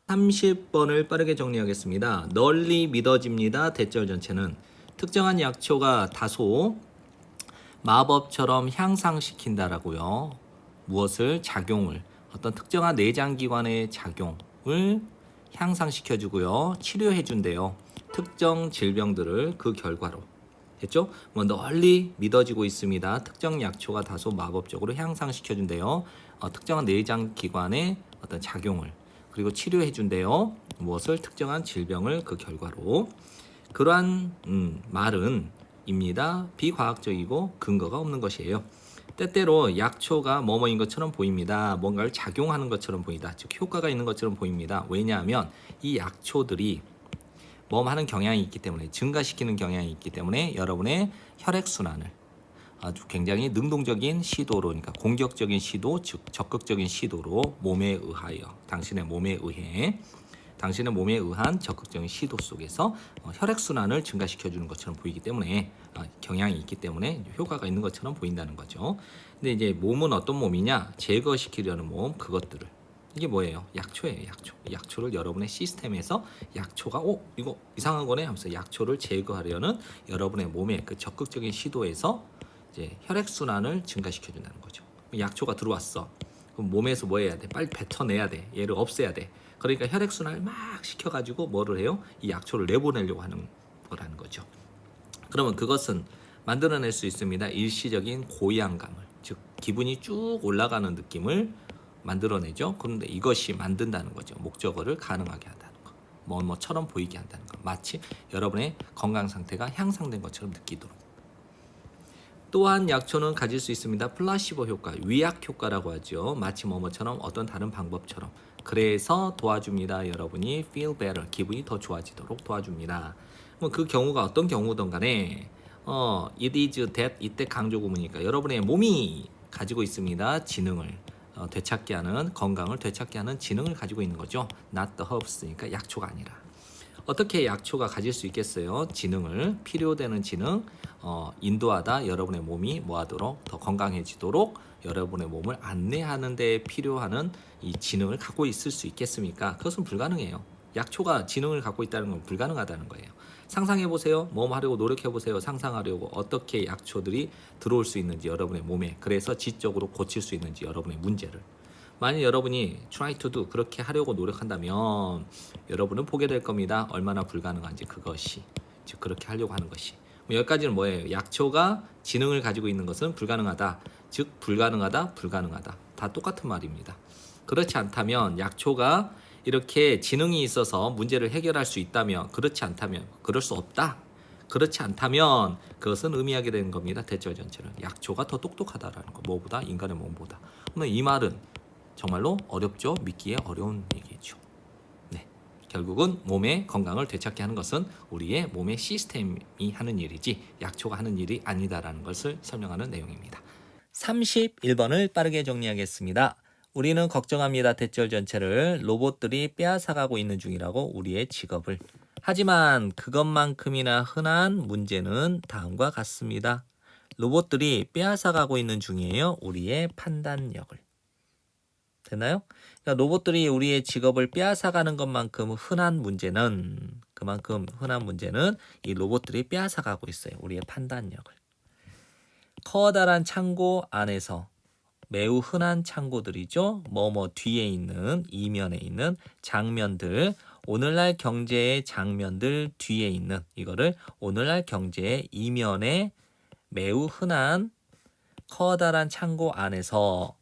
30번을 빠르게 정리하겠습니다. 널리 믿어집니다. 대절 전체는 특정한 약초가 다소 마법처럼 향상시킨다라고요. 무엇을? 작용을. 어떤 특정한 내장기관의 작용을 향상시켜주고요. 치료해준대요. 특정 질병들을 그 결과로. 됐죠? 뭐 널리 믿어지고 있습니다. 특정 약초가 다소 마법적으로 향상시켜준대요. 특정한 내장기관의 어떤 작용을. 그리고 치료해준대요. 무엇을? 특정한 질병을 그 결과로. 그러한 말은 입니다. 비과학적이고 근거가 없는 것이에요. 때때로 약초가 뭐뭐인 것처럼 보입니다. 뭔가를 작용하는 것처럼 보이다. 즉 효과가 있는 것처럼 보입니다. 왜냐하면 이 약초들이 뭐뭐 하는 경향이 있기 때문에, 증가시키는 경향이 있기 때문에 여러분의 혈액순환을 아주 굉장히 능동적인 시도로, 그러니까 공격적인 시도, 즉 적극적인 시도로 몸에 의하여, 당신의 몸에 의한 적극적인 시도 속에서 혈액순환을 증가시켜주는 것처럼 보이기 때문에, 경향이 있기 때문에 효과가 있는 것처럼 보인다는 거죠. 근데 이제 몸은 어떤 몸이냐? 제거시키려는 몸, 그것들을. 이게 뭐예요? 약초예요. 약초를 여러분의 시스템에서 약초가 이거 이상한 거네 하면서 약초를 제거하려는 여러분의 몸의 그 적극적인 시도에서 이제 혈액순환을 증가시켜준다는 거죠. 약초가 들어왔어. 그럼 몸에서 뭐 해야 돼? 빨리 뱉어내야 돼. 얘를 없애야 돼. 그러니까 혈액순환을 막 시켜가지고 뭐를 해요? 이 약초를 내보내려고 하는 거라는 거죠. 그러면 그것은 만들어낼 수 있습니다. 일시적인 고양감을, 즉 기분이 쭉 올라가는 느낌을 만들어내죠. 그런데 이것이 만든다는 거죠. 목적어를 가능하게 한다는 거. 뭐처럼 보이게 한다는 거. 마치 여러분의 건강 상태가 향상된 것처럼 느끼도록. 또한 약초는 가질 수 있습니다. 플라시보 효과, 위약 효과라고 하죠. 마치 뭐뭐처럼 어떤 다른 방법처럼. 그래서 도와줍니다. 여러분이 feel better, 기분이 더 좋아지도록 도와줍니다. 뭐 그 경우가 어떤 경우든 간에 it is that, 이때 강조 구문이니까 여러분의 몸이 가지고 있습니다. 지능을 되찾게 하는, 건강을 되찾게 하는 지능을 가지고 있는 거죠. not the herbs니까 약초가 아니라. 어떻게 약초가 가질 수 있겠어요? 지능을, 필요되는 지능, 인도하다 여러분의 몸이 뭐하도록 더 건강해지도록 여러분의 몸을 안내하는 데 필요한 이 지능을 갖고 있을 수 있겠습니까? 그것은 불가능해요. 약초가 지능을 갖고 있다는 건 불가능하다는 거예요. 상상해보세요. 뭐 하려고 노력해보세요. 상상하려고 어떻게 약초들이 들어올 수 있는지 여러분의 몸에, 그래서 지적으로 고칠 수 있는지 여러분의 문제를. 만약 여러분이 try to do, 그렇게 하려고 노력한다면 여러분은 보게 될 겁니다. 얼마나 불가능한지, 그것이. 즉 그렇게 하려고 하는 것이. 여기까지는 뭐예요? 약초가 지능을 가지고 있는 것은 불가능하다. 즉 불가능하다, 불가능하다. 다 똑같은 말입니다. 그렇지 않다면, 약초가 이렇게 지능이 있어서 문제를 해결할 수 있다면, 그렇지 않다면, 그럴 수 없다. 그렇지 않다면 그것은 의미하게 되는 겁니다. 대절 전체는 약초가 더 똑똑하다라는 거. 뭐보다? 인간의 몸보다. 오늘 이 말은 정말로 어렵죠. 믿기에 어려운 얘기죠. 네, 결국은 몸의 건강을 되찾게 하는 것은 우리의 몸의 시스템이 하는 일이지 약초가 하는 일이 아니다라는 것을 설명하는 내용입니다. 31번을 빠르게 정리하겠습니다. 우리는 걱정합니다. 대절 전체를 로봇들이 빼앗아가고 있는 중이라고, 우리의 직업을. 하지만 그것만큼이나 흔한 문제는 다음과 같습니다. 로봇들이 빼앗아가고 있는 중이에요. 우리의 판단력을. 됐나요? 그러니까 로봇들이 우리의 직업을 빼앗아가는 것만큼 흔한 문제는, 그만큼 흔한 문제는 이 로봇들이 빼앗아가고 있어요. 우리의 판단력을. 커다란 창고 안에서, 매우 흔한 창고들이죠. 뭐뭐 뒤에 있는, 이면에 있는 장면들, 오늘날 경제의 장면들 뒤에 있는, 이거를 오늘날 경제의 이면에 매우 흔한 커다란 창고 안에서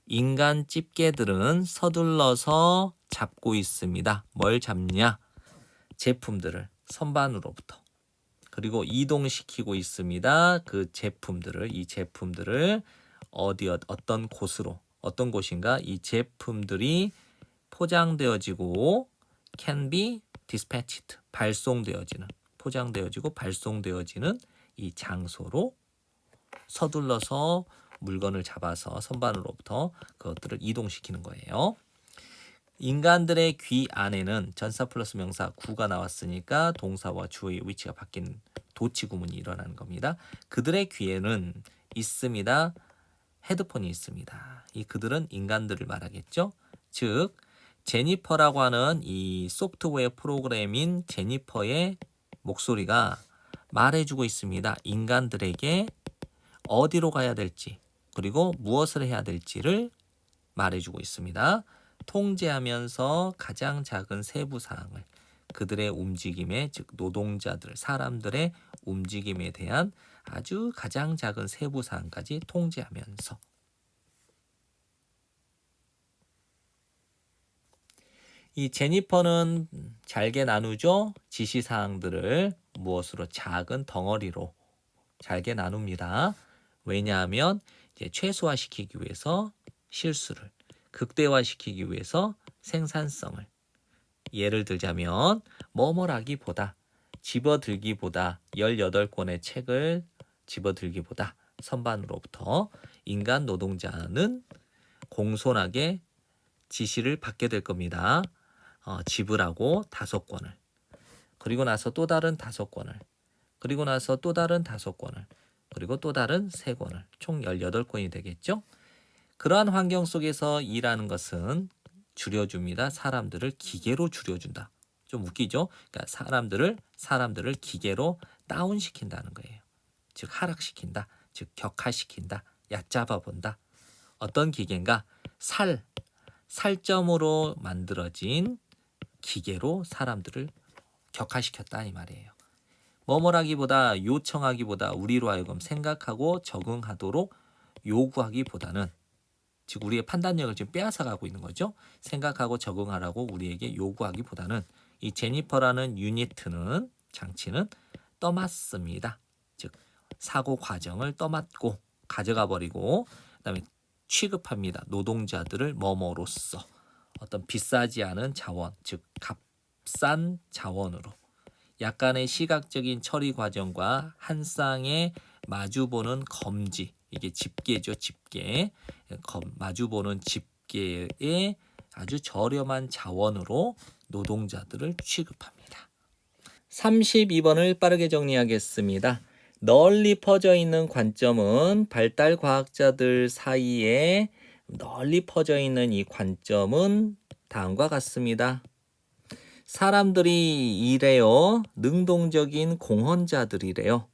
인간 집게들은 서둘러서 잡고 있습니다. 뭘 잡냐? 제품들을 선반으로부터. 그리고 이동시키고 있습니다. 그 제품들을, 이 제품들을 어떤 곳으로, 어떤 곳인가? 이 제품들이 포장되어지고 can be dispatched, 발송되어지는, 포장되어지고 발송되어지는 이 장소로 서둘러서 물건을 잡아서 선반으로부터 그것들을 이동시키는 거예요. 인간들의 귀 안에는 전사 플러스 명사 구가 나왔으니까 동사와 주어의 위치가 바뀐 도치 구문이 일어나는 겁니다. 그들의 귀에는 있습니다. 헤드폰이 있습니다. 이 그들은 인간들을 말하겠죠. 즉 제니퍼라고 하는 이 소프트웨어 프로그램인 제니퍼의 목소리가 말해주고 있습니다. 인간들에게 어디로 가야 될지 그리고 무엇을 해야 될지를 말해주고 있습니다. 통제하면서 가장 작은 세부 사항을 그들의 움직임에 즉 노동자들 사람들의 움직임에 대한 아주 가장 작은 세부 사항까지 통제하면서 이 제니퍼는 잘게 나누죠. 지시사항들을 무엇으로 작은 덩어리로 잘게 나눕니다. 왜냐하면 이제 최소화시키기 위해서 실수를 극대화시키기 위해서 생산성을 예를 들자면 뭐뭐라기보다 집어들기보다 18권의 책을 집어들기보다 선반으로부터 인간 노동자는 공손하게 지시를 받게 될 겁니다. 지불하고 5권을 그리고 나서 또 다른 5권을 그리고 나서 또 다른 5권을 그리고 또 다른 3권을 총 18권이 되겠죠. 그러한 환경 속에서 일하는 것은 줄여줍니다. 사람들을 기계로 줄여준다. 좀 웃기죠? 그러니까 사람들을 기계로 다운시킨다는 거예요. 즉 하락시킨다. 즉 격하시킨다. 얕잡아 본다. 어떤 기계인가? 살점으로 만들어진 기계로 사람들을 격하시켰다 이 말이에요. 뭐뭐라기보다 요청하기보다 우리로 하여금 생각하고 적응하도록 요구하기보다는 즉 우리의 판단력을 지금 빼앗아가고 있는 거죠. 생각하고 적응하라고 우리에게 요구하기보다는 이 제니퍼라는 유니트는 장치는 떠맡습니다. 즉 사고 과정을 떠맡고 가져가 버리고 그다음에 취급합니다. 노동자들을 뭐뭐로써 어떤 비싸지 않은 자원 즉 값싼 자원으로 약간의 시각적인 처리 과정과 한 쌍의 마주보는 검지 이게 집게죠 집게 마주보는 집게의 아주 저렴한 자원으로 노동자들을 취급합니다. 32번을 빠르게 정리하겠습니다. 널리 퍼져 있는 관점은 발달 과학자들 사이에 널리 퍼져 있는 이 관점은 다음과 같습니다. 사람들이 이래요. 능동적인 공헌자들이래요.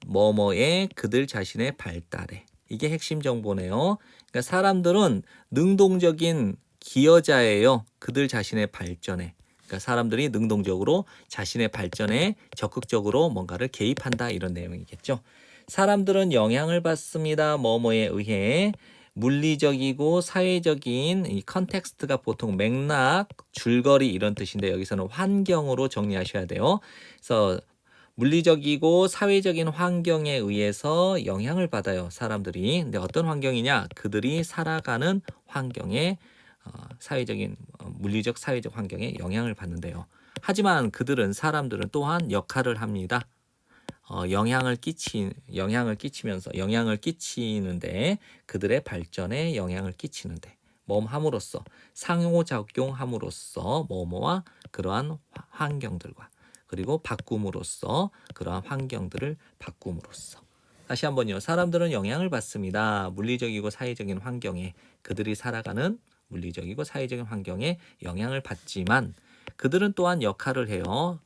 뭐뭐에 그들 자신의 발달에. 이게 핵심 정보네요. 그러니까 사람들은 능동적인 기여자예요. 그들 자신의 발전에. 그러니까 사람들이 능동적으로 자신의 발전에 적극적으로 뭔가를 개입한다 이런 내용이겠죠. 사람들은 영향을 받습니다. 뭐뭐에 의해. 물리적이고 사회적인 이 컨텍스트가 보통 맥락, 줄거리 이런 뜻인데 여기서는 환경으로 정리하셔야 돼요. 그래서 물리적이고 사회적인 환경에 의해서 영향을 받아요. 사람들이. 근데 어떤 환경이냐? 그들이 살아가는 환경에 사회적인 물리적 사회적 환경에 영향을 받는데요. 하지만 사람들은 또한 역할을 합니다. 영향을 끼치면서 영향을 끼치는데 그들의 발전에 영향을 끼치는데 함으로써 상호작용함으로써 뭐뭐와 그러한 환경들과 그리고 바꿈으로써 그러한 환경들을 바꿈으로써 다시 한번요. 사람들은 영향을 받습니다. 물리적이고 사회적인 환경에 그들이 살아가는 물리적이고 사회적인 환경에 영향을 받지만 그들은 또한 역할을 해요.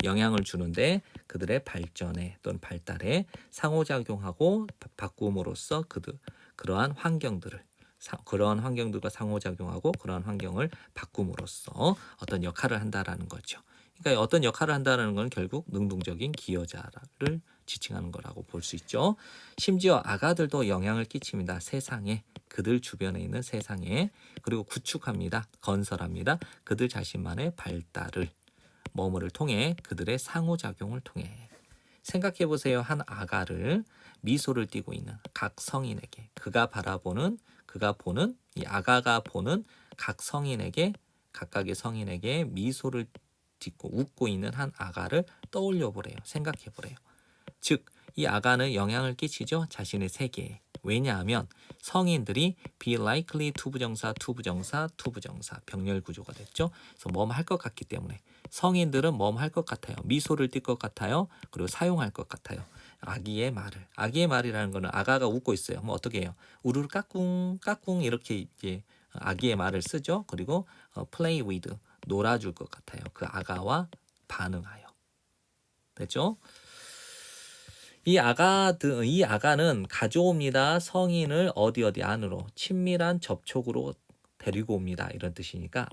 영향을 주는데 그들의 발전에 또는 발달에 상호작용하고 바꿈으로써 그러한 환경들과 상호작용하고 그러한 환경을 바꿈으로써 어떤 역할을 한다라는 거죠. 그러니까 어떤 역할을 한다는 건 결국 능동적인 기여자를 지칭하는 거라고 볼 수 있죠. 심지어 아가들도 영향을 끼칩니다. 세상에 그들 주변에 있는 세상에 그리고 구축합니다. 건설합니다. 그들 자신만의 발달을 뭐뭐를 통해 그들의 상호작용을 통해 생각해 보세요. 한 아가를 미소를 띠고 있는 각 성인에게 그가 보는 이 아가가 보는 각 성인에게 각각의 성인에게 미소를 띠고 웃고 있는 한 아가를 떠올려 보래요. 생각해 보래요. 즉 이 아가는 영향을 끼치죠. 자신의 세계에. 왜냐하면 성인들이 be likely 투부정사 병렬 구조가 됐죠. 그래서 뭐뭐 할 것 같기 때문에 성인들은 뭐뭐 할 것 같아요. 미소를 띌 것 같아요. 그리고 사용할 것 같아요. 아기의 말이라는 거는 아가가 웃고 있어요. 뭐 어떻게 해요? 우르르 까꿍 이렇게 이제 아기의 말을 쓰죠. 그리고 play with 놀아줄 것 같아요. 그 아가와 반응하여. 됐죠? 이 아가는 가져옵니다. 성인을 어디 안으로 친밀한 접촉으로 데리고 옵니다. 이런 뜻이니까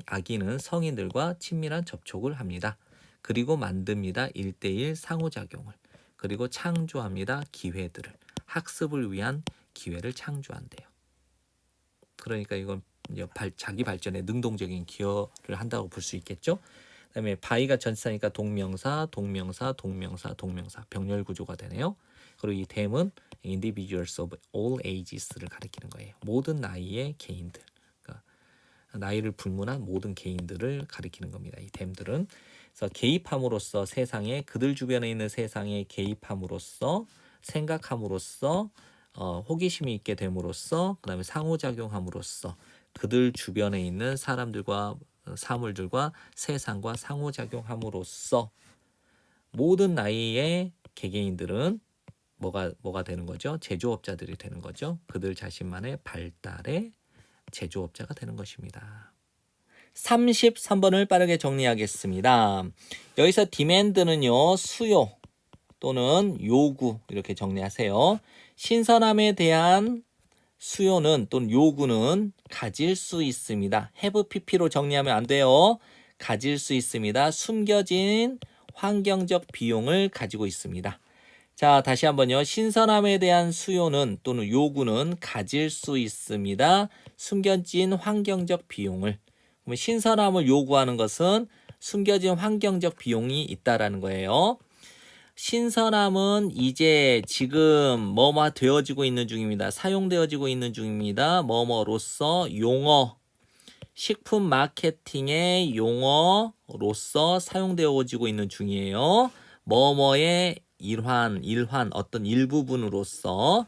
아기는 성인들과 친밀한 접촉을 합니다. 그리고 만듭니다. 1대1 상호작용을. 그리고 창조합니다. 기회들을. 학습을 위한 기회를 창조한대요. 그러니까 이건 이제 자기 발전에 능동적인 기여를 한다고 볼 수 있겠죠. 그다음에 바이가 전치사니까 동명사 병렬 구조가 되네요. 그리고 이 them은 individuals of all ages를 가리키는 거예요. 모든 나이의 개인들, 그러니까 나이를 불문한 모든 개인들을 가리키는 겁니다. 이 them들은 그래서 개입함으로써 세상에 그들 주변에 있는 세상에 개입함으로써 생각함으로써 호기심이 있게 됨으로써 그다음에 상호작용함으로써 그들 주변에 있는 사람들과 사물들과 세상과 상호작용함으로써 모든 나이의 개개인들은 뭐가 되는 거죠? 제조업자들이 되는 거죠. 그들 자신만의 발달의 제조업자가 되는 것입니다. 33번을 빠르게 정리하겠습니다. 여기서 demand는요, 수요 또는 요구 이렇게 정리하세요. 신선함에 대한 수요는 또는 요구는 가질 수 있습니다. have pp로 정리하면 안 돼요. 가질 수 있습니다. 숨겨진 환경적 비용을 가지고 있습니다. 자, 다시 한번요. 신선함에 대한 수요는 또는 요구는 가질 수 있습니다. 숨겨진 환경적 비용을. 그러면 신선함을 요구하는 것은 숨겨진 환경적 비용이 있다라는 거예요. 신선함은 이제 지금 뭐뭐 되어지고 있는 중입니다. 사용되어지고 있는 중입니다. 뭐뭐로서 용어, 식품 마케팅의 용어로서 사용되어지고 있는 중이에요. 뭐뭐의 일환, 어떤 일부분으로서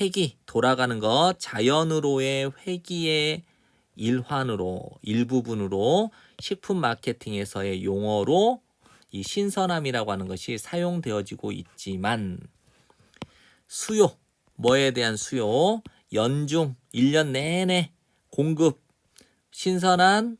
회기, 돌아가는 것, 자연으로의 회기의 일부분으로 식품 마케팅에서의 용어로 이 신선함이라고 하는 것이 사용되어지고 있지만 수요, 뭐에 대한 수요, 연중, 1년 내내 공급, 신선한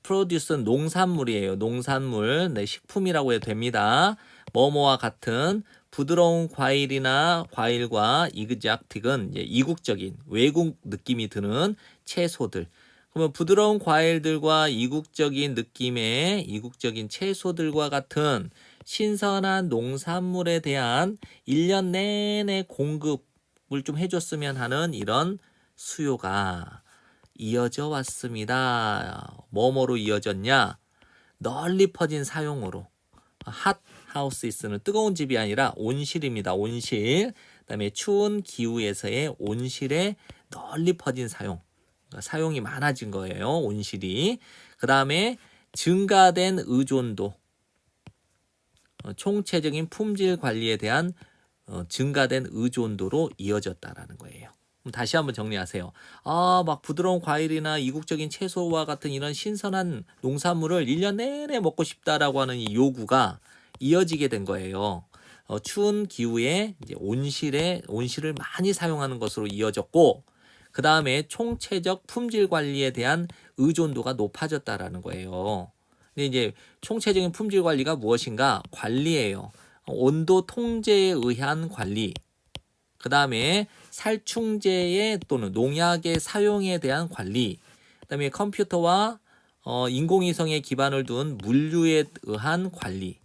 프로듀스는 농산물이에요. 농산물, 식품이라고 해도 됩니다. 뭐뭐와 같은 부드러운 과일과 이그작틱은 이국적인 외국 느낌이 드는 채소들. 그러면 부드러운 과일들과 이국적인 느낌의 이국적인 채소들과 같은 신선한 농산물에 대한 1년 내내 공급을 좀 해줬으면 하는 이런 수요가 이어져 왔습니다. 뭐뭐로 이어졌냐? 널리 퍼진 사용으로. 핫 하우스는 뜨거운 집이 아니라 온실입니다. 온실. 그다음에 추운 기후에서의 온실에 널리 퍼진 사용. 사용이 많아진 거예요. 온실이. 그 다음에 증가된 의존도. 총체적인 품질 관리에 대한 증가된 의존도로 이어졌다라는 거예요. 그럼 다시 한번 정리하세요. 막 부드러운 과일이나 이국적인 채소와 같은 이런 신선한 농산물을 1년 내내 먹고 싶다라고 하는 이 요구가 이어지게 된 거예요. 추운 기후에 이제 온실을 많이 사용하는 것으로 이어졌고, 그 다음에 총체적 품질 관리에 대한 의존도가 높아졌다라는 거예요. 근데 이제 총체적인 품질 관리가 무엇인가? 관리예요. 온도 통제에 의한 관리. 그 다음에 살충제의 또는 농약의 사용에 대한 관리. 그 다음에 컴퓨터와 인공위성에 기반을 둔 물류에 의한 관리.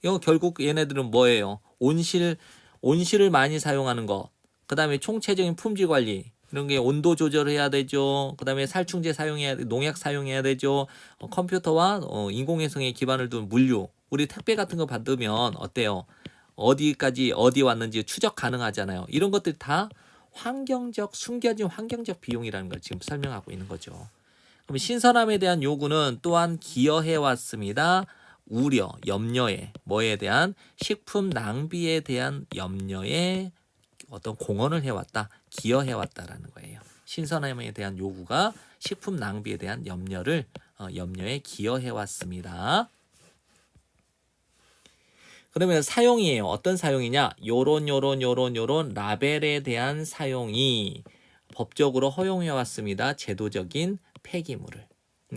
이거 결국 얘네들은 뭐예요? 온실을 많이 사용하는 것. 그 다음에 총체적인 품질 관리. 이런 게 온도 조절을 해야 되죠. 그 다음에 살충제 농약 사용해야 되죠. 컴퓨터와 인공위성에 기반을 둔 물류. 우리 택배 같은 거 받으면 어때요? 어디 왔는지 추적 가능하잖아요. 이런 것들이 다 숨겨진 환경적 비용이라는 걸 지금 설명하고 있는 거죠. 그럼 신선함에 대한 요구는 또한 기여해 왔습니다. 우려, 염려에, 뭐에 대한 식품 낭비에 대한 염려에 어떤 공헌을 해왔다, 기여해왔다라는 거예요. 신선함에 대한 요구가 식품 낭비에 대한 염려에 기여해왔습니다. 그러면 사용이에요. 어떤 사용이냐? 요런 라벨에 대한 사용이 법적으로 허용해 왔습니다. 제도적인 폐기물을.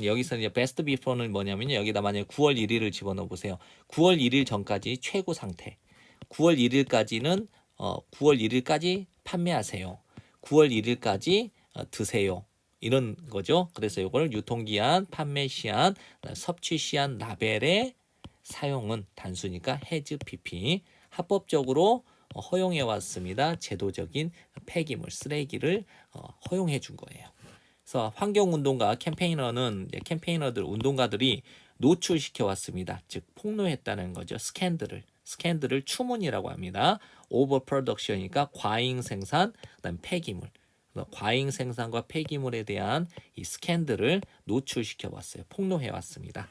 여기서 이제 best before는 뭐냐면요. 여기다 만약에 9월 1일을 집어넣어 보세요. 9월 1일 전까지 최고 상태. 9월 1일까지는 9월 1일까지 판매하세요. 9월 1일까지 드세요. 이런 거죠. 그래서 이걸 유통기한, 판매시한, 섭취시한 라벨의 사용은 단수니까 has pp. 합법적으로 허용해 왔습니다. 제도적인 폐기물, 쓰레기를 허용해 준 거예요. 그래서 환경운동가 캠페이너들, 운동가들이 노출시켜 왔습니다. 즉 폭로했다는 거죠. 스캔들을 추문이라고 합니다. 오버프로덕션이니까 과잉 생산, 그다음 폐기물. 과잉 생산과 폐기물에 대한 이 스캔들을 노출시켜 왔어요. 폭로해 왔습니다.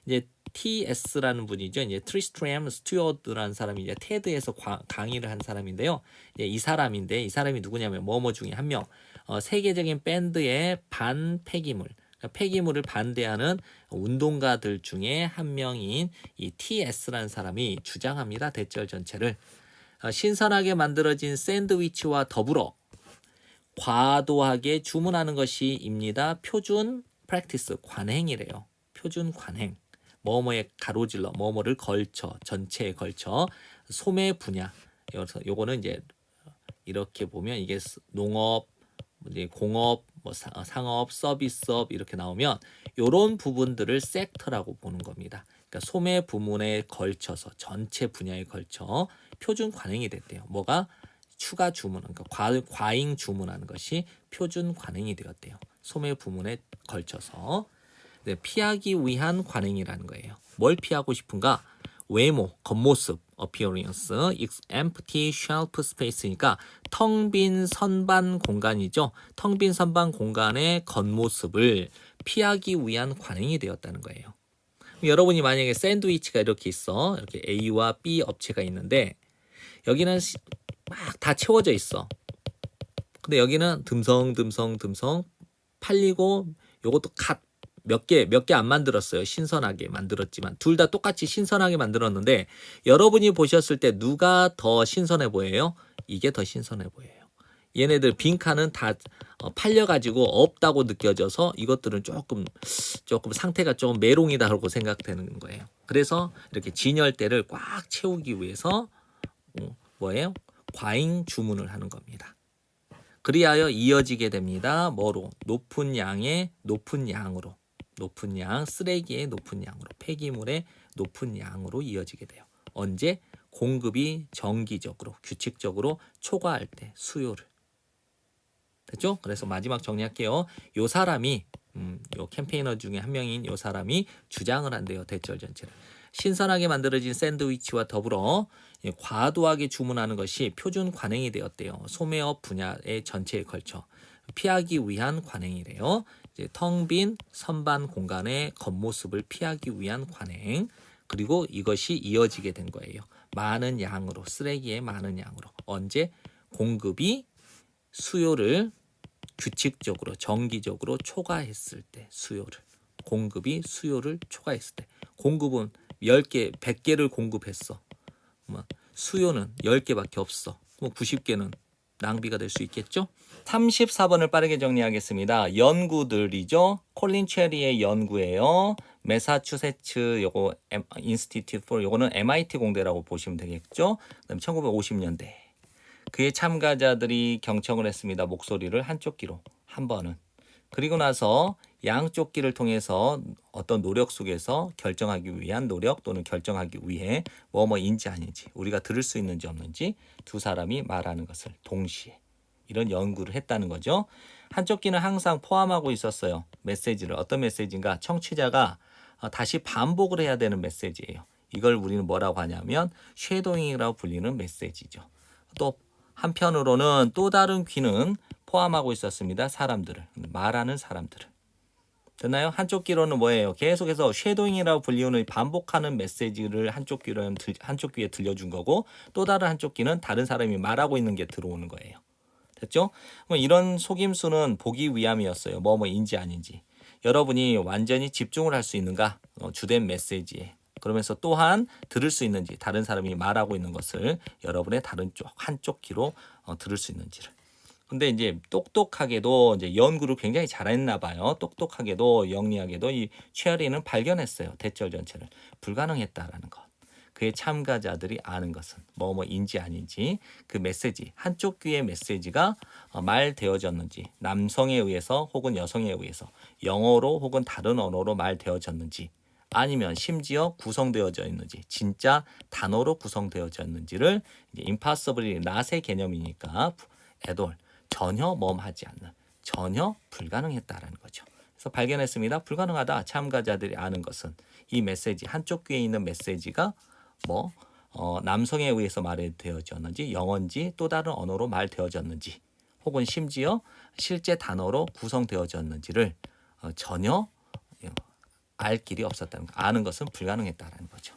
이제 TS라는 분이죠. 이제 트리스트램 스튜어드라는 사람이 이제 테드에서 강의를 한 사람인데요. 이제 이 사람이 누구냐면 뭐뭐 중에 한 명. 세계적인 밴드의 반폐기물, 그러니까 폐기물을 반대하는 운동가들 중에 한 명인 이 TS라는 사람이 주장합니다. 대절 전체를 신선하게 만들어진 샌드위치와 더불어 과도하게 주문하는 것이입니다. 표준 프랙티스 관행이래요. 표준 관행. 뭐뭐에 가로질러, 뭐뭐를 걸쳐, 전체에 걸쳐 소매 분야. 요거는 이제 이렇게 보면 이게 농업, 공업, 상업, 서비스업 이렇게 나오면 이런 부분들을 섹터라고 보는 겁니다. 그러니까 소매 부문에 걸쳐서 전체 분야에 걸쳐 표준 관행이 됐대요. 뭐가 추가 주문, 그러니까 과잉 주문하는 것이 표준 관행이 되었대요. 소매 부문에 걸쳐서. 네, 피하기 위한 관행이라는 거예요. 뭘 피하고 싶은가? 외모, 겉모습, appearance, empty shelf space니까 텅 빈 선반 공간이죠. 텅 빈 선반 공간의 겉모습을 피하기 위한 관행이 되었다는 거예요. 여러분이 만약에 샌드위치가 이렇게 있어. 이렇게 A와 B 업체가 있는데 여기는 막 다 채워져 있어. 근데 여기는 듬성 팔리고 요것도 몇 개 안 만들었어요. 신선하게 만들었지만 둘 다 똑같이 신선하게 만들었는데 여러분이 보셨을 때 누가 더 신선해 보여요? 이게 더 신선해 보여요. 얘네들 빈칸은 다 팔려가지고 없다고 느껴져서 이것들은 조금 상태가 좀 메롱이다라고 생각되는 거예요. 그래서 이렇게 진열대를 꽉 채우기 위해서 뭐예요? 과잉 주문을 하는 겁니다. 그리하여 이어지게 됩니다. 뭐로? 높은 양으로. 높은 양, 쓰레기의 높은 양으로, 폐기물의 높은 양으로 이어지게 돼요. 언제? 공급이 정기적으로, 규칙적으로 초과할 때 수요를. 됐죠? 그래서 마지막 정리할게요. 요 사람이, 요 캠페이너 중에 한 명인 요 사람이 주장을 한대요. 대절 전체를. 신선하게 만들어진 샌드위치와 더불어 과도하게 주문하는 것이 표준 관행이 되었대요. 소매업 분야의 전체에 걸쳐. 피하기 위한 관행이래요. 이제 텅 빈 선반 공간의 겉모습을 피하기 위한 관행. 그리고 이것이 이어지게 된 거예요. 많은 양으로, 쓰레기의 많은 양으로. 언제? 공급이 수요를 규칙적으로, 정기적으로 초과했을 때, 공급이 수요를 초과했을 때. 공급은 10개, 100개를 공급했어. 수요는 10개밖에 없어. 90개는 낭비가 될 수 있겠죠? 34번을 빠르게 정리하겠습니다. 연구들이죠. 콜린 체리의 연구예요. 매사추세츠 요거 인스티튜트 포 요거는 MIT 공대라고 보시면 되겠죠. 그다음에 1950년대. 그의 참가자들이 경청을 했습니다. 목소리를 한쪽 귀로 한 번은. 그리고 나서 양쪽 귀를 통해서 어떤 노력 속에서 결정하기 위한 노력 또는 결정하기 위해 뭐뭐인지 아닌지 우리가 들을 수 있는지 없는지 두 사람이 말하는 것을 동시에 이런 연구를 했다는 거죠. 한쪽 귀는 항상 포함하고 있었어요. 메시지를. 어떤 메시지인가? 청취자가 다시 반복을 해야 되는 메시지예요. 이걸 우리는 뭐라고 하냐면 쉐도잉이라고 불리는 메시지죠. 또 한편으로는 또 다른 귀는 포함하고 있었습니다. 말하는 사람들을. 됐나요? 한쪽 귀로는 뭐예요? 계속해서 쉐도잉이라고 불리는 반복하는 메시지를 한쪽 귀에 들려준 거고 또 다른 한쪽 귀는 다른 사람이 말하고 있는 게 들어오는 거예요. 됐죠? 이런 속임수는 보기 위함이었어요. 뭐뭐인지 아닌지. 여러분이 완전히 집중을 할 수 있는가? 주된 메시지에. 그러면서 또한 들을 수 있는지 다른 사람이 말하고 있는 것을 여러분의 한쪽 귀로 들을 수 있는지를. 근데 이제 똑똑하게도 이제 연구를 굉장히 잘했나 봐요. 똑똑하게도 영리하게도 이 최어리는 발견했어요. 대절 전체를. 불가능했다라는 것. 그의 참가자들이 아는 것은 뭐뭐인지 아닌지 그 메시지 한쪽 귀의 메시지가 말되어졌는지 남성에 의해서 혹은 여성에 의해서 영어로 혹은 다른 언어로 말되어졌는지 아니면 심지어 구성되어져 있는지 진짜 단어로 구성되어져 있는지를 이제 impossible이 not의 개념이니까 at all 전혀 멈하지 않는 전혀 불가능했다라는 거죠. 그래서 발견했습니다. 불가능하다. 참가자들이 아는 것은 이 메시지 한쪽 귀에 있는 메시지가 남성에 의해서 말되어졌는지 영어인지 또 다른 언어로 말되어졌는지 혹은 심지어 실제 단어로 구성되어졌는지를 전혀 알 길이 없었다는 거. 아는 것은 불가능했다라는 거죠.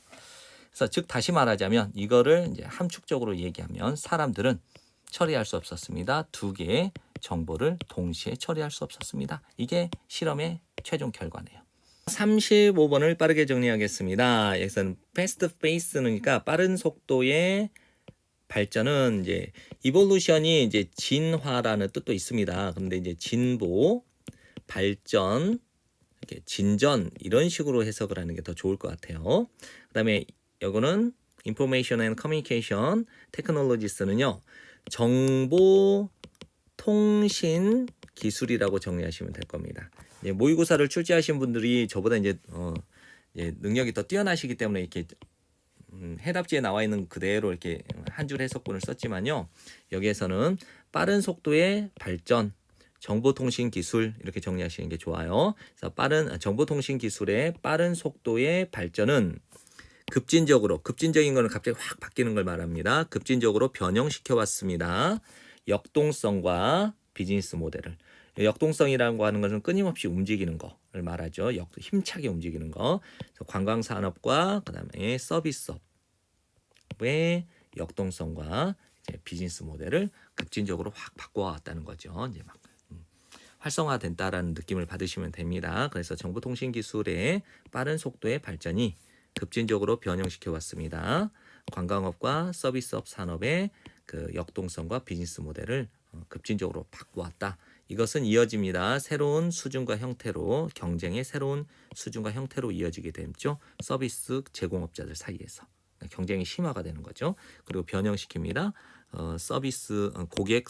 그래서 즉 다시 말하자면 이거를 이제 함축적으로 얘기하면 사람들은 처리할 수 없었습니다. 두 개의 정보를 동시에 처리할 수 없었습니다. 이게 실험의 최종 결과네요. 35번을 빠르게 정리하겠습니다. 여기서는 fast pace니까 빠른 속도의 발전은 이제 evolution이 이제 진화라는 뜻도 있습니다. 그런데 이제 진보, 발전, 이렇게 진전 이런 식으로 해석을 하는 게 더 좋을 것 같아요. 그다음에 이거는 information and communication technologies는요. 정보 통신 기술이라고 정리하시면 될 겁니다. 모의고사를 출제하신 분들이 저보다 이제 능력이 더 뛰어나시기 때문에 이렇게 해답지에 나와 있는 그대로 이렇게 한 줄 해석문을 썼지만요. 여기에서는 빠른 속도의 발전, 정보통신 기술 이렇게 정리하시는 게 좋아요. 그래서 빠른 정보통신 기술의 빠른 속도의 발전은 급진적인 거는 갑자기 확 바뀌는 걸 말합니다. 급진적으로 변형시켜 왔습니다. 역동성과 비즈니스 모델을. 역동성이라고 하는 것은 끊임없이 움직이는 거를 말하죠. 힘차게 움직이는 거. 관광산업과 그다음에 서비스업의 역동성과 이제 비즈니스 모델을 급진적으로 확 바꿔왔다는 거죠. 이제 막 활성화된다라는 느낌을 받으시면 됩니다. 그래서 정보통신 기술의 빠른 속도의 발전이 급진적으로 변형시켜 왔습니다. 관광업과 서비스업 산업의 그 역동성과 비즈니스 모델을 급진적으로 바꿔왔다. 이것은 이어집니다. 새로운 수준과 형태로 경쟁의 새로운 수준과 형태로 이어지게 되죠. 서비스 제공업자들 사이에서 경쟁이 심화가 되는 거죠. 그리고 변형시킵니다. 서비스 고객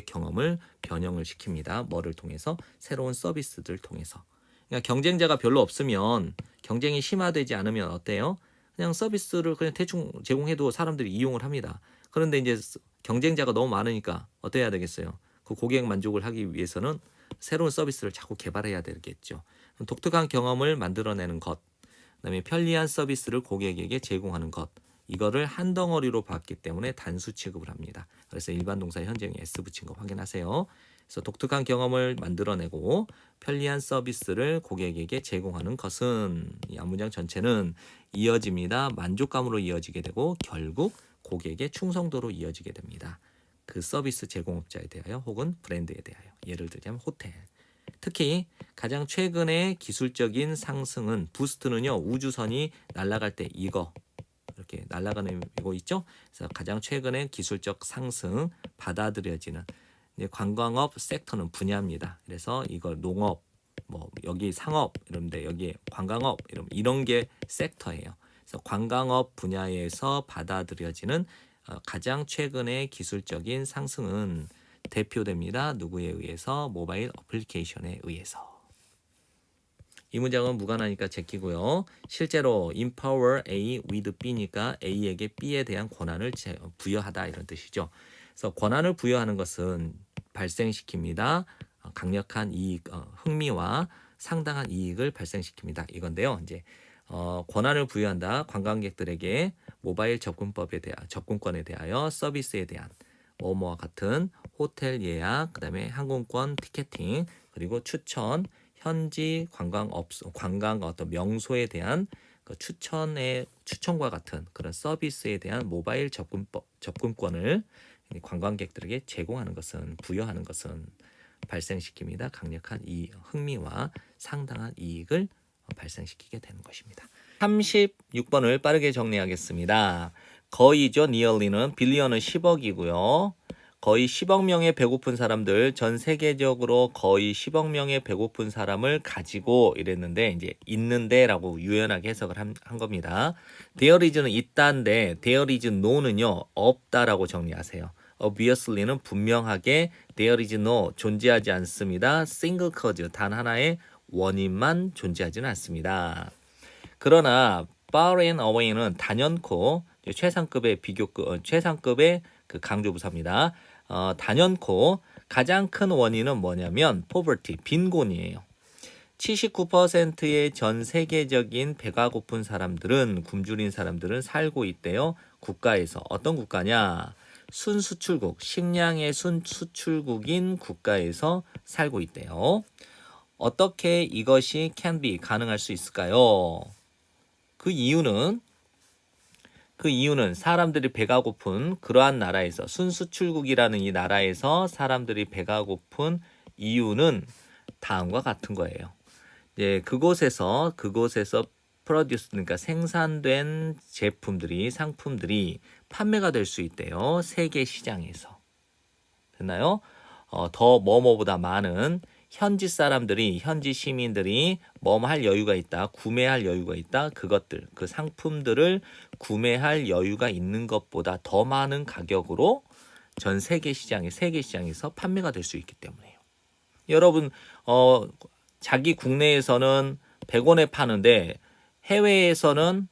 경험을 변형을 시킵니다. 뭐를 통해서 새로운 서비스들 통해서. 그러니까 경쟁자가 별로 없으면 경쟁이 심화되지 않으면 어때요? 그냥 서비스를 그냥 대충 제공해도 사람들이 이용을 합니다. 그런데 이제 경쟁자가 너무 많으니까 어떻게 해야 되겠어요? 그 고객 만족을 하기 위해서는 새로운 서비스를 자꾸 개발해야 되겠죠. 독특한 경험을 만들어내는 것, 그다음에 편리한 서비스를 고객에게 제공하는 것, 이거를 한 덩어리로 봤기 때문에 단수 취급을 합니다. 그래서 일반 동사 현재형에 s 붙인 거 확인하세요. 그래서 독특한 경험을 만들어내고 편리한 서비스를 고객에게 제공하는 것은 이 앞문장 전체는 이어집니다. 만족감으로 이어지게 되고 결국 고객의 충성도로 이어지게 됩니다. 그 서비스 제공업자에 대하여 혹은 브랜드에 대하여. 예를 들자면 호텔. 특히 가장 최근의 기술적인 상승은 부스트는요. 우주선이 날아갈 때 이거 이렇게 날아가는 거 있죠. 그래서 가장 최근의 기술적 상승 받아들여지는 관광업 섹터는 분야입니다. 그래서 이걸 농업, 뭐 여기 상업 이런데 여기 관광업 이런 게 섹터예요. 그래서 관광업 분야에서 받아들여지는 가장 최근의 기술적인 상승은 대표됩니다. 누구에 의해서? 모바일 어플리케이션에 의해서. 이 문장은 무관하니까 제끼고요. 실제로 empower A with B니까 A에게 B에 대한 권한을 부여하다 이런 뜻이죠. 그래서 권한을 부여하는 것은 발생시킵니다. 강력한 이익, 흥미와 상당한 이익을 발생시킵니다. 이건데요. 이제 권한을 부여한다. 관광객들에게 모바일 접근권에 대하여 서비스에 대한 뭐뭐와 같은 호텔 예약, 그다음에 항공권 티켓팅, 그리고 추천, 현지 관광 어떤 명소에 대한 그 추천과 같은 그런 서비스에 대한 모바일 접근권을 관광객들에게 제공하는 것은 부여하는 것은 발생시킵니다. 강력한 이 흥미와 상당한 이익을 발생시키게 되는 것입니다. 36번을 빠르게 정리하겠습니다. 거의죠. nearly는 빌리언은 10억이고요. 거의 10억 명의 배고픈 사람들, 전 세계적으로 거의 10억 명의 배고픈 사람을 가지고 이랬는데 이제 있는데라고 유연하게 해석을 한 겁니다. There is는 있다인데 there is no는요 없다라고 정리하세요. Obviously는 분명하게 there is no 존재하지 않습니다. Single cause 단 하나의 원인만 존재하지는 않습니다. 그러나 far and away는 단연코 최상급의 최상급의 그 강조부사입니다. 단연코 가장 큰 원인은 뭐냐면 poverty, 빈곤이에요. 79%의 전 세계적인 배가 고픈 사람들은 굶주린 사람들은 살고 있대요. 국가에서 어떤 국가냐? 순수출국, 식량의 순수출국인 국가에서 살고 있대요. 어떻게 이것이 can be 가능할 수 있을까요? 그 이유는 사람들이 배가 고픈 그러한 나라에서 순수출국이라는 이 나라에서 사람들이 배가 고픈 이유는 다음과 같은 거예요. 예, 그곳에서 프로듀스 그러니까 생산된 제품들이 상품들이 판매가 될 수 있대요. 세계 시장에서. 됐나요? 더 뭐뭐보다 많은 현지 사람들이 현지 시민들이 뭐할 여유가 있다. 구매할 여유가 있다. 그것들 그 상품들을 구매할 여유가 있는 것보다 더 많은 가격으로 전 세계 시장에서 판매가 될 수 있기 때문에요. 여러분 자기 국내에서는 100원에 파는데 해외에서는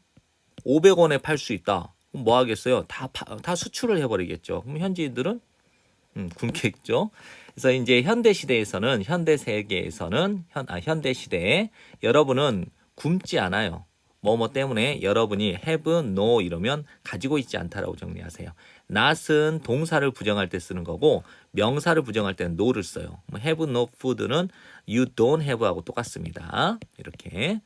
500원에 팔 수 있다. 그럼 뭐 하겠어요? 다 수출을 해버리겠죠. 그럼 현지인들은 굶겠죠. 그래서 이제 현대 시대에서는 현대 시대에 여러분은 굶지 않아요. 뭐뭐 때문에 여러분이 have no 이러면 가지고 있지 않다라고 정리하세요. not은 동사를 부정할 때 쓰는 거고 명사를 부정할 때는 no를 써요. have no food는 you don't have하고 똑같습니다. 이렇게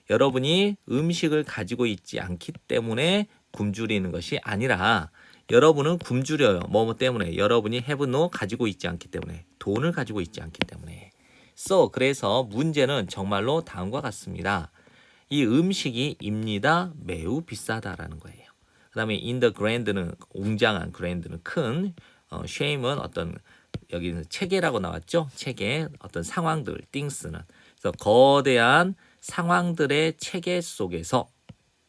여러분이 음식을 가지고 있지 않기 때문에 굶주리는 것이 아니라 여러분은 굶주려요. 뭐뭐 때문에 여러분이 have no 가지고 있지 않기 때문에 돈을 가지고 있지 않기 때문에 그래서 문제는 정말로 다음과 같습니다. 이 음식이 입니다. 매우 비싸다라는 거예요. 그 다음에 in the grand는 웅장한 grand는 큰 shame은 어떤 여기는 체계라고 나왔죠. 체계 어떤 상황들 things는 그래서 거대한 상황들의 체계 속에서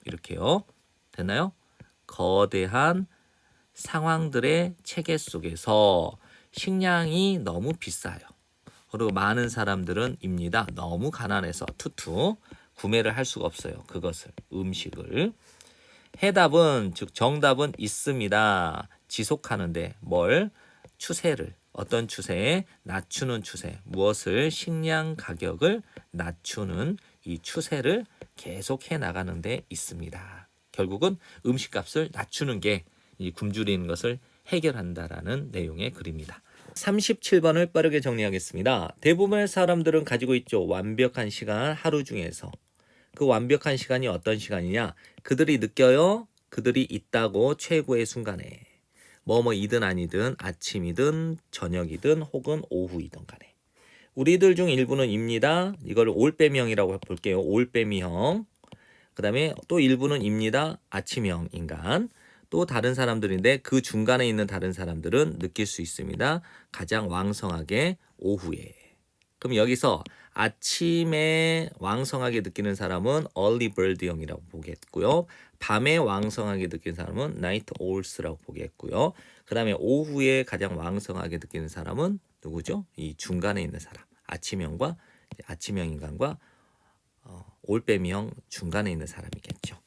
이렇게요. 됐나요? 거대한 상황들의 체계 속에서 식량이 너무 비싸요. 그리고 많은 사람들은 입니다. 너무 가난해서 투투 구매를 할 수가 없어요. 그것을 음식을. 해답은 즉 정답은 있습니다. 지속하는데 뭘? 추세를 어떤 추세에 낮추는 추세 무엇을 식량 가격을 낮추는 이 추세를 계속해 나가는 데 있습니다. 결국은 음식값을 낮추는 게 이 굶주리는 것을 해결한다라는 내용의 글입니다. 37번을 빠르게 정리하겠습니다. 대부분의 사람들은 가지고 있죠. 완벽한 시간 하루 중에서. 그 완벽한 시간이 어떤 시간이냐? 그들이 느껴요. 그들이 있다고 최고의 순간에. 뭐뭐이든 아니든 아침이든 저녁이든 혹은 오후이든 간에. 우리들 중 일부는 입니다. 이걸 올빼미형이라고 볼게요. 올빼미형. 그 다음에 또 일부는 입니다. 아침형 인간. 또 다른 사람들인데 그 중간에 있는 다른 사람들은 느낄 수 있습니다. 가장 왕성하게 오후에. 그럼 여기서 아침에 왕성하게 느끼는 사람은 early bird형이라고 보겠고요. 밤에 왕성하게 느끼는 사람은 night owls라고 보겠고요. 그 다음에 오후에 가장 왕성하게 느끼는 사람은 누구죠? 이 중간에 있는 사람. 아침형 인간과 올빼미형 중간에 있는 사람이겠죠.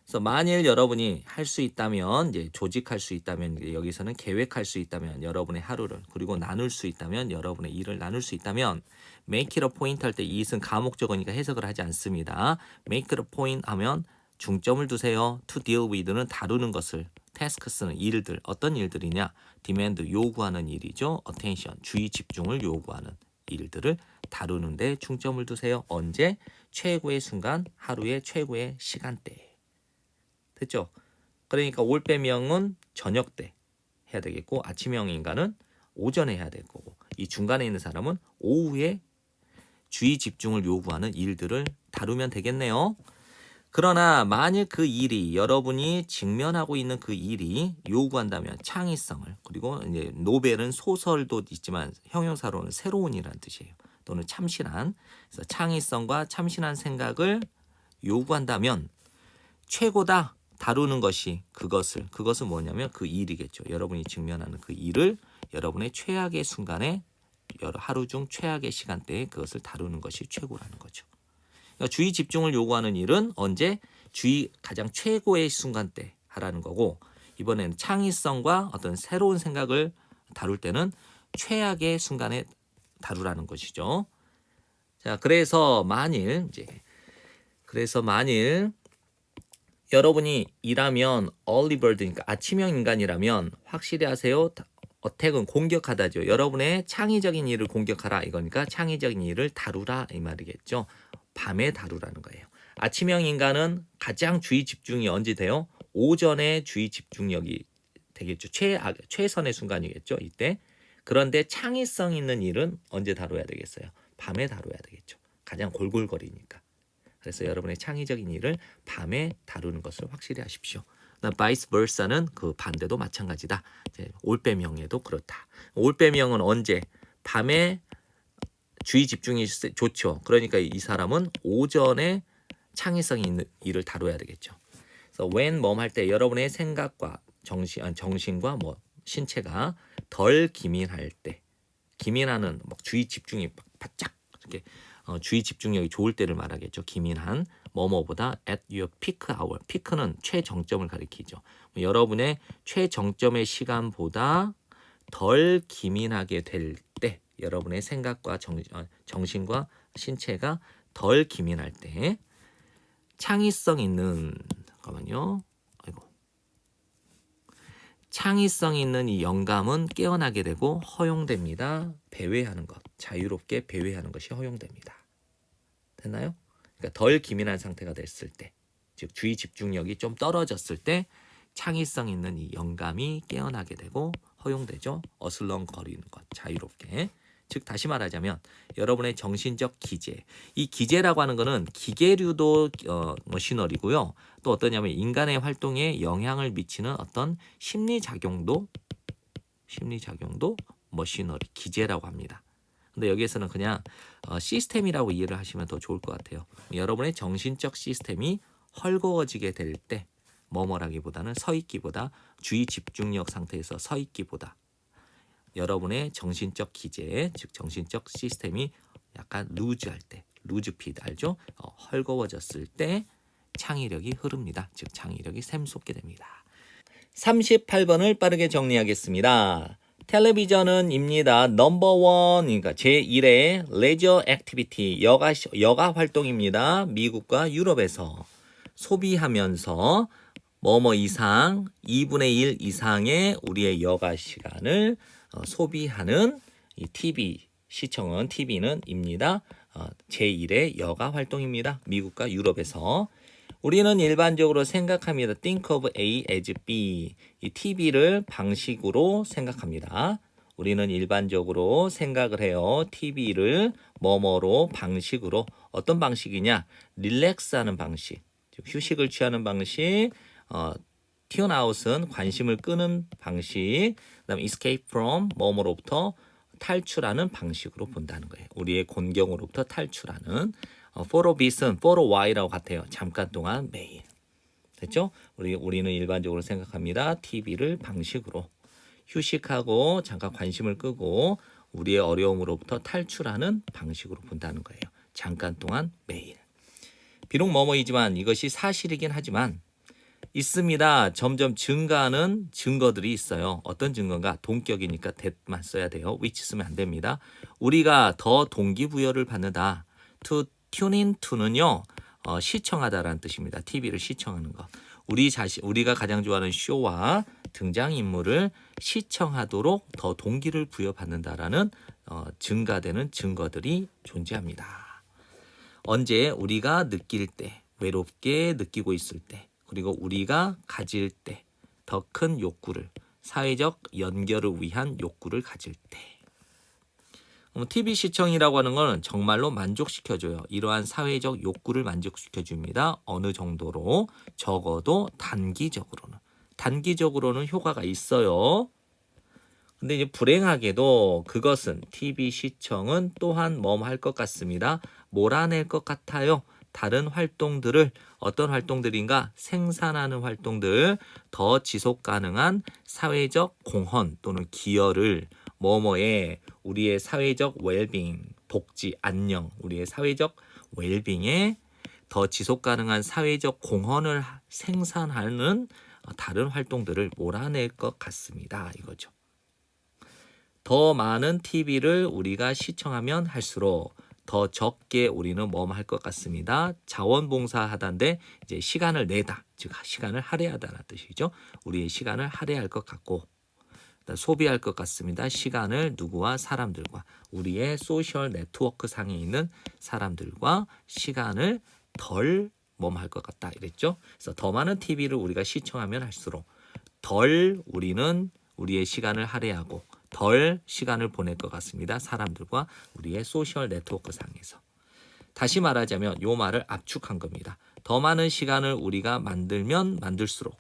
그래서 만일 여러분이 할 수 있다면 이제 조직할 수 있다면 여기서는 계획할 수 있다면 여러분의 하루를 그리고 나눌 수 있다면 여러분의 일을 나눌 수 있다면 make it a point 할 때 이것은 가목적어니까 해석을 하지 않습니다. make it a point 하면 중점을 두세요. to deal with는 다루는 것을 tasks는 일들 어떤 일들이냐 demand 요구하는 일이죠. attention 주의 집중을 요구하는 일들을 다루는데 중점을 두세요. 언제? 최고의 순간 하루의 최고의 시간대 됐죠? 그러니까 올빼미형은 저녁 때 해야 되겠고 아침형 인간은 오전에 해야 될 거고 이 중간에 있는 사람은 오후에 주의 집중을 요구하는 일들을 다루면 되겠네요. 그러나 만일 그 일이 여러분이 직면하고 있는 그 일이 요구한다면 창의성을 그리고 이제 노벨은 소설도 있지만 형용사로는 새로운이라는 뜻이에요. 또는 참신한 그래서 창의성과 참신한 생각을 요구한다면 최고다 다루는 것이 그것은 뭐냐면 그 일이겠죠. 여러분이 직면하는 그 일을 여러분의 최악의 순간에 하루 중 최악의 시간대에 그것을 다루는 것이 최고라는 거죠. 그러니까 주의 집중을 요구하는 일은 언제 가장 최고의 순간 때 하라는 거고 이번에는 창의성과 어떤 새로운 생각을 다룰 때는 최악의 순간에 다루라는 것이죠. 자, 그래서 만일 여러분이 일하면 early bird니까 아침형 인간이라면 확실히 하세요. 어택은 공격하다죠. 여러분의 창의적인 일을 공격하라 이거니까 창의적인 일을 다루라 이 말이겠죠. 밤에 다루라는 거예요. 아침형 인간은 가장 주의 집중이 언제 돼요? 오전에 주의 집중력이 되겠죠. 최선의 순간이겠죠. 이때. 그런데 창의성 있는 일은 언제 다뤄야 되겠어요? 밤에 다뤄야 되겠죠. 가장 골골거리니까. 그래서 여러분의 창의적인 일을 밤에 다루는 것을 확실히 하십시오. vice versa는 그 반대도 마찬가지다. 올빼명에도 그렇다. 올빼명은 언제? 밤에 주의 집중이 좋죠. 그러니까 이 사람은 오전에 창의성이 있는 일을 다뤄야 되겠죠. 그래서 when 할 때 여러분의 생각과 정신과 신체가 덜 기민할 때, 기민하는 주의 집중이 바짝 이렇게 주의 집중력이 좋을 때를 말하겠죠. 기민한 뭐뭐보다 at your peak hour. 피크는 최정점을 가리키죠. 여러분의 최정점의 시간보다 덜 기민하게 될 때, 여러분의 생각과 정신과 신체가 덜 기민할 때 창의성 있는 창의성 있는 이 영감은 깨어나게 되고 허용됩니다. 배회하는 것, 자유롭게 배회하는 것이 허용됩니다. 됐나요? 그러니까 덜 기민한 상태가 됐을 때, 즉 주의 집중력이 좀 떨어졌을 때 창의성 있는 이 영감이 깨어나게 되고 허용되죠. 어슬렁거리는 것, 자유롭게. 즉 다시 말하자면 여러분의 정신적 기재, 이 기재라고 하는 것은 기계류도 머시너리고요. 또 어떠냐면 인간의 활동에 영향을 미치는 어떤 심리작용도 머시너리, 기재라고 합니다. 근데 여기에서는 그냥 시스템이라고 이해를 하시면 더 좋을 것 같아요. 여러분의 정신적 시스템이 헐거워지게 될 때 뭐뭐라기보다는 서있기보다 주의 집중력 상태에서 서있기보다 여러분의 정신적 기제, 즉 정신적 시스템이 약간 루즈할 때, 루즈피드 알죠? 헐거워졌을 때 창의력이 흐릅니다. 즉 창의력이 샘솟게 됩니다. 38번을 빠르게 정리하겠습니다. 텔레비전은 입니다. 넘버원, 그러니까 제1의 레저 액티비티, 여가 활동입니다. 미국과 유럽에서 소비하면서 뭐뭐 이상, 2분의 1 이상의 우리의 여가 시간을 소비하는 이 TV는 입니다. 제1의 여가 활동입니다. 미국과 유럽에서. 우리는 일반적으로 생각합니다. Think of A as B. 이 TV를 방식으로 생각합니다. 우리는 일반적으로 생각을 해요. TV를 뭐뭐로 방식으로. 어떤 방식이냐? 릴렉스하는 방식. 즉 휴식을 취하는 방식. 튜어나웃은 관심을 끄는 방식. 그다음에 escape from 뭐뭐로부터 탈출하는 방식으로 본다는 거예요. 우리의 곤경으로부터 탈출하는. for a bit은 for a while이라고 같아요. 잠깐 동안 매일. 됐죠? 우리는 일반적으로 생각합니다. TV를 방식으로 휴식하고 잠깐 관심을 끄고 우리의 어려움으로부터 탈출하는 방식으로 본다는 거예요. 잠깐 동안 매일. 비록 뭐뭐이지만 이것이 사실이긴 하지만 있습니다. 점점 증가하는 증거들이 있어요. 어떤 증거인가? 동격이니까 that만 써야 돼요. which 쓰면 안 됩니다. 우리가 더 동기부여를 받는다. to tune in to는요. 시청하다라는 뜻입니다. TV를 시청하는 것. 우리가 가장 좋아하는 쇼와 등장인물을 시청하도록 더 동기를 부여받는다라는 증가되는 증거들이 존재합니다. 언제 우리가 느낄 때, 외롭게 느끼고 있을 때, 그리고 우리가 가질 때, 더 큰 욕구를, 사회적 연결을 위한 욕구를 가질 때. TV 시청이라고 하는 거는 정말로 만족시켜줘요. 이러한 사회적 욕구를 만족시켜줍니다. 어느 정도로? 적어도 단기적으로는. 단기적으로는 효과가 있어요. 근데 이제 불행하게도 그것은 TV 시청은 또한 할 것 같습니다. 몰아낼 것 같아요. 다른 활동들을 어떤 활동들인가? 생산하는 활동들, 더 지속 가능한 사회적 공헌 또는 기여를 뭐뭐에 우리의 사회적 웰빙, 복지, 안녕, 우리의 사회적 웰빙에 더 지속 가능한 사회적 공헌을 생산하는 다른 활동들을 몰아낼 것 같습니다. 이거죠. 더 많은 TV를 우리가 시청하면 할수록 더 적게 우리는 할 것 같습니다. 자원봉사 하다인데 이제 시간을 내다, 즉 시간을 할애하다는 뜻이죠. 우리의 시간을 할애할 것 같고 소비할 것 같습니다. 시간을 누구와 사람들과 우리의 소셜 네트워크 상에 있는 사람들과 시간을 덜 할 것 같다 이랬죠. 그래서 더 많은 TV를 우리가 시청하면 할수록 덜 우리는 우리의 시간을 할애하고 덜 시간을 보낼 것 같습니다. 사람들과 우리의 소셜 네트워크 상에서. 다시 말하자면 요 말을 압축한 겁니다. 더 많은 시간을 우리가 만들면 만들수록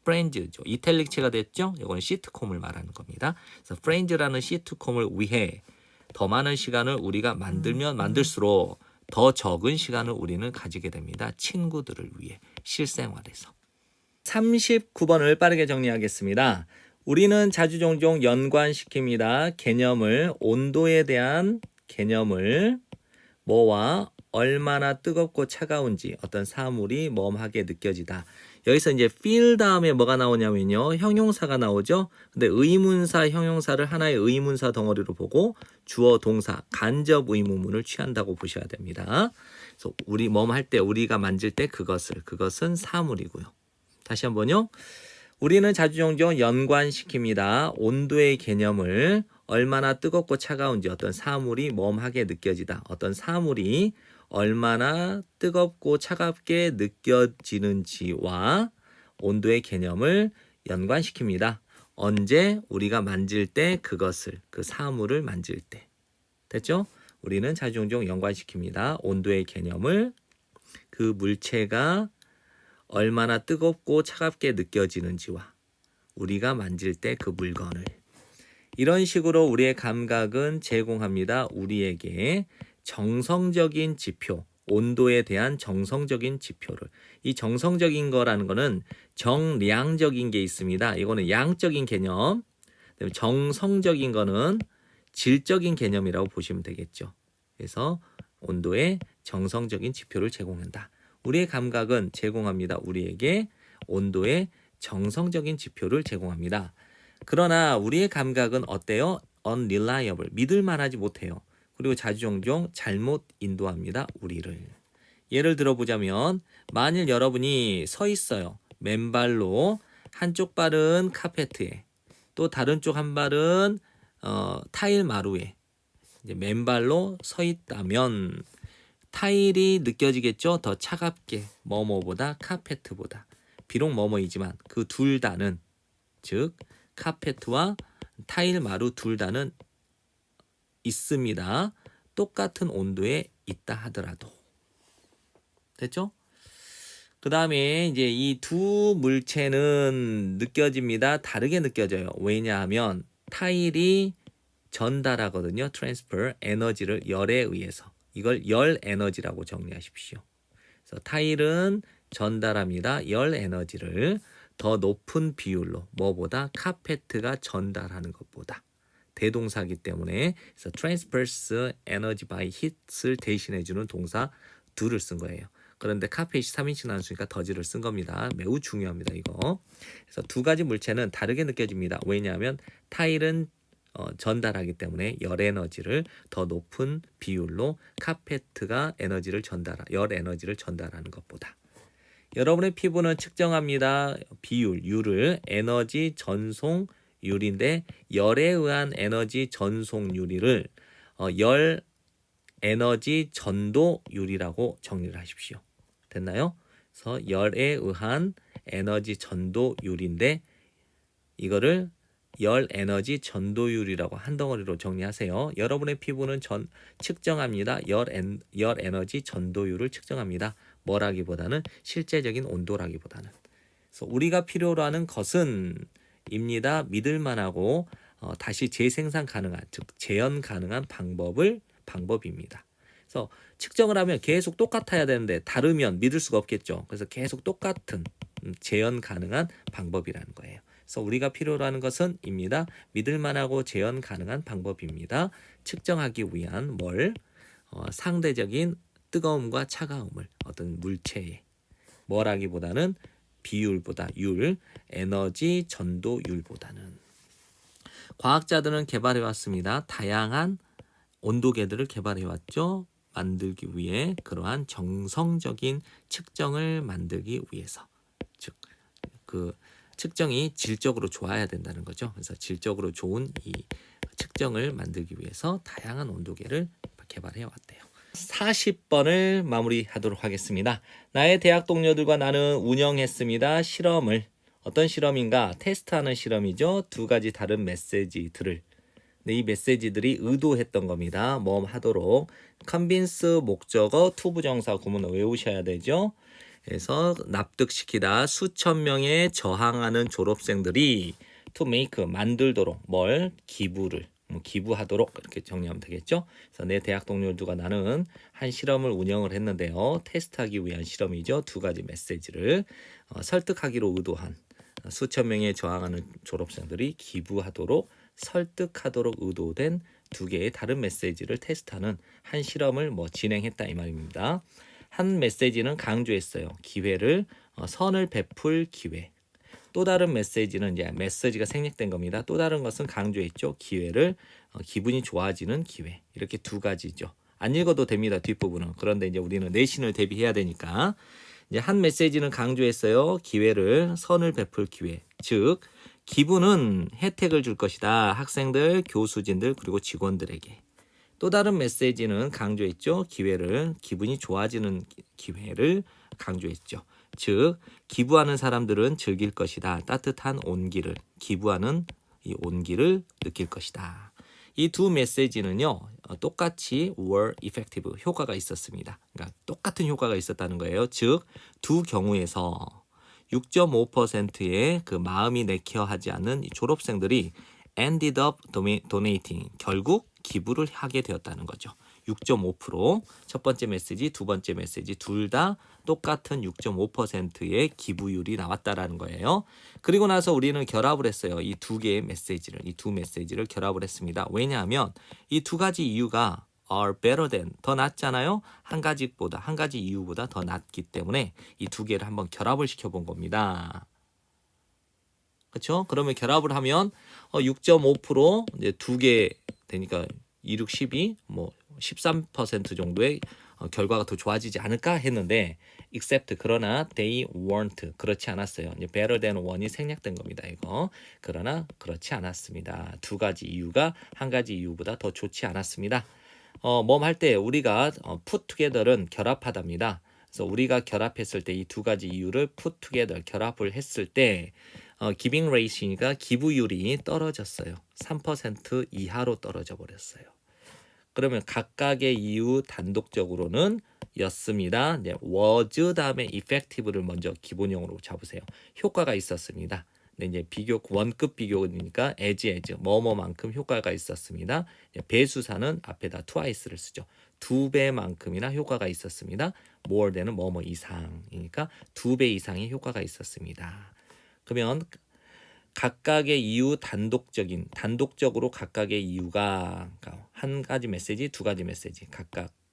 프렌즈죠. 이탈릭체가 됐죠? 이거는 시트콤을 말하는 겁니다. 그래서 프렌즈라는 시트콤을 위해 더 많은 시간을 우리가 만들면 만들수록 더 적은 시간을 우리는 가지게 됩니다. 친구들을 위해 실생활에서. 39번을 빠르게 정리하겠습니다. 우리는 자주 종종 연관시킵니다. 개념을 온도에 대한 개념을 뭐와 얼마나 뜨겁고 차가운지 어떤 사물이 멈하게 느껴지다. 여기서 이제 feel 다음에 뭐가 나오냐면요. 형용사가 나오죠. 근데 의문사, 형용사를 하나의 의문사 덩어리로 보고 주어, 동사, 간접 의문문을 취한다고 보셔야 됩니다. 그래서 우리 할 때, 우리가 만질 때 그것은 사물이고요. 다시 한번요. 우리는 자주 종종 연관시킵니다. 온도의 개념을 얼마나 뜨겁고 차가운지 어떤 사물이 멈하게 느껴지다. 어떤 사물이 얼마나 뜨겁고 차갑게 느껴지는지와 온도의 개념을 연관시킵니다. 언제? 우리가 만질 때 그것을, 그 사물을 만질 때. 됐죠? 우리는 자주 종종 연관시킵니다. 온도의 개념을 그 물체가 얼마나 뜨겁고 차갑게 느껴지는지와 우리가 만질 때 그 물건을. 이런 식으로 우리의 감각은 제공합니다. 우리에게 정성적인 지표, 온도에 대한 정성적인 지표를. 이 정성적인 거라는 거는 정량적인 게 있습니다. 이거는 양적인 개념. 정성적인 거는 질적인 개념이라고 보시면 되겠죠. 그래서 온도에 정성적인 지표를 제공한다. 우리의 감각은 제공합니다. 우리에게 온도의 정성적인 지표를 제공합니다. 그러나 우리의 감각은 어때요? unreliable, 믿을만하지 못해요. 그리고 자주 종종 잘못 인도합니다. 우리를. 예를 들어보자면 만일 여러분이 서 있어요. 맨발로 한쪽 발은 카페트에 또 다른 쪽 한 발은 타일 마루에 이제 맨발로 서 있다면 타일이 느껴지겠죠? 더 차갑게 뭐뭐보다 카페트보다. 비록 뭐뭐이지만 그 둘 다는 즉 카페트와 타일 마루 둘 다는 있습니다. 똑같은 온도에 있다 하더라도. 됐죠? 그 다음에 이제 이 두 물체는 느껴집니다. 다르게 느껴져요. 왜냐하면 타일이 전달하거든요. transfer 에너지를 열에 의해서. 이걸 열 에너지라고 정리하십시오. 그래서 타일은 전달합니다. 열 에너지를 더 높은 비율로 뭐보다 카페트가 전달하는 것보다. 대동사이기 때문에 그래서 transfers energy by heat을 대신해주는 동사 do를 쓴 거예요. 그런데 카페트이 3인칭 단수니까 더지를 쓴 겁니다. 매우 중요합니다. 이거. 그래서 두 가지 물체는 다르게 느껴집니다. 왜냐하면 타일은 전달하기 때문에 열 에너지를 더 높은 비율로 카페트가 열 에너지를 전달하는 것보다. 여러분의 피부는 측정합니다. 비율, U를 에너지 전송율인데 열에 의한 에너지 전송율을 열 에너지 전도율이라고 정리를 하십시오. 됐나요? 그래서 열에 의한 에너지 전도율인데 이거를 열 에너지 전도율이라고 한 덩어리로 정리하세요. 여러분의 피부는 측정합니다. 열 에너지 전도율을 측정합니다. 뭐라기보다는 실제적인 온도라기보다는. 그래서 우리가 필요로 하는 것은 입니다. 믿을 만하고 다시 재생산 가능한, 즉 재현 가능한 방법입니다. 그래서 측정을 하면 계속 똑같아야 되는데 다르면 믿을 수가 없겠죠. 그래서 계속 똑같은 재현 가능한 방법이라는 거예요. 그래서 우리가 필요로 하는 것은 입니다. 믿을 만하고 재현 가능한 방법입니다. 측정하기 위한 상대적인 뜨거움과 차가움을 어떤 물체에 뭐라기보다는 비율보다 에너지 전도율보다는. 과학자들은 개발해 왔습니다. 다양한 온도계들을 개발해 왔죠. 만들기 위해 그러한 정성적인 측정을 만들기 위해서. 즉, 그 측정이 질적으로 좋아야 된다는 거죠. 그래서 질적으로 좋은 이 측정을 만들기 위해서 다양한 온도계를 개발해 왔대요. 40번을 마무리하도록 하겠습니다. 나의 대학 동료들과 나는 운영했습니다. 실험을. 어떤 실험인가? 테스트하는 실험이죠. 두 가지 다른 메시지들을. 이 메시지들이 의도했던 겁니다. 하도록. 컨빈스 목적어 투부정사 구문을 외우셔야 되죠. 그래서 납득시키다. 수천 명의 저항하는 졸업생들이 to make 만들도록 기부하도록 이렇게 정리하면 되겠죠. 그래서 내 대학 동료들과 나는 한 실험을 운영을 했는데요. 테스트하기 위한 실험이죠. 두 가지 메시지를 설득하기로 의도한 수천 명의 저항하는 졸업생들이 기부하도록 설득하도록 의도된 두 개의 다른 메시지를 테스트하는 한 실험을 진행했다 이 말입니다. 한 메시지는 강조했어요. 기회를 선을 베풀 기회. 또 다른 메시지는 이제 메시지가 생략된 겁니다. 또 다른 것은 강조했죠. 기회를 기분이 좋아지는 기회. 이렇게 두 가지죠. 안 읽어도 됩니다. 뒷부분은. 그런데 이제 우리는 내신을 대비해야 되니까 이제 한 메시지는 강조했어요. 기회를 선을 베풀 기회. 즉 기부는 혜택을 줄 것이다. 학생들, 교수진들 그리고 직원들에게. 또 다른 메시지는 강조했죠. 기분이 좋아지는 기회를 강조했죠. 즉 기부하는 사람들은 즐길 것이다. 따뜻한 온기를 기부하는 이 온기를 느낄 것이다. 이 두 메시지는요. 똑같이 were effective 효과가 있었습니다. 그러니까 똑같은 효과가 있었다는 거예요. 즉 두 경우에서 6.5%의 그 마음이 내켜하지 않는 이 졸업생들이 ended up donating 결국 기부를 하게 되었다는 거죠. 6.5% 첫 번째 메시지, 두 번째 메시지 둘 다 똑같은 6.5%의 기부율이 나왔다라는 거예요. 그리고 나서 우리는 결합을 했어요. 이 두 메시지를 결합을 했습니다. 왜냐하면 이 두 가지 이유가 are better than 더 낫잖아요. 한 가지 이유보다 더 낫기 때문에 이 두 개를 한번 결합을 시켜본 겁니다. 그렇죠? 그러면 결합을 하면 6.5% 이제 두 개 되니까 2, 6, 12, 13% 정도의 결과가 더 좋아지지 않을까 했는데 except 그러나 they weren't 그렇지 않았어요. 이제 better than one이 생략된 겁니다. 이거. 그러나 그렇지 않았습니다. 두 가지 이유가 한 가지 이유보다 더 좋지 않았습니다. 할 때 우리가 put together는 결합하답니다. 그래서 우리가 결합했을 때 이 두 가지 이유를 put together 결합을 했을 때 giving rate이니까 기부율이 떨어졌어요. 3% 이하로 떨어져 버렸어요. 그러면 각각의 이유 단독적으로는 였습니다. was 다음에 effective를 먼저 기본형으로 잡으세요. 효과가 있었습니다. 이제 원급 비교니까 as 뭐뭐만큼 효과가 있었습니다. 배수사는 앞에다 twice를 쓰죠. 두 배만큼이나 효과가 있었습니다. more than은 뭐뭐 이상이니까 두 배 이상의 효과가 있었습니다. 그러면 각각의 이유 단독적으로 각각의 이유가 한 가지 메시지, 두 가지 메시지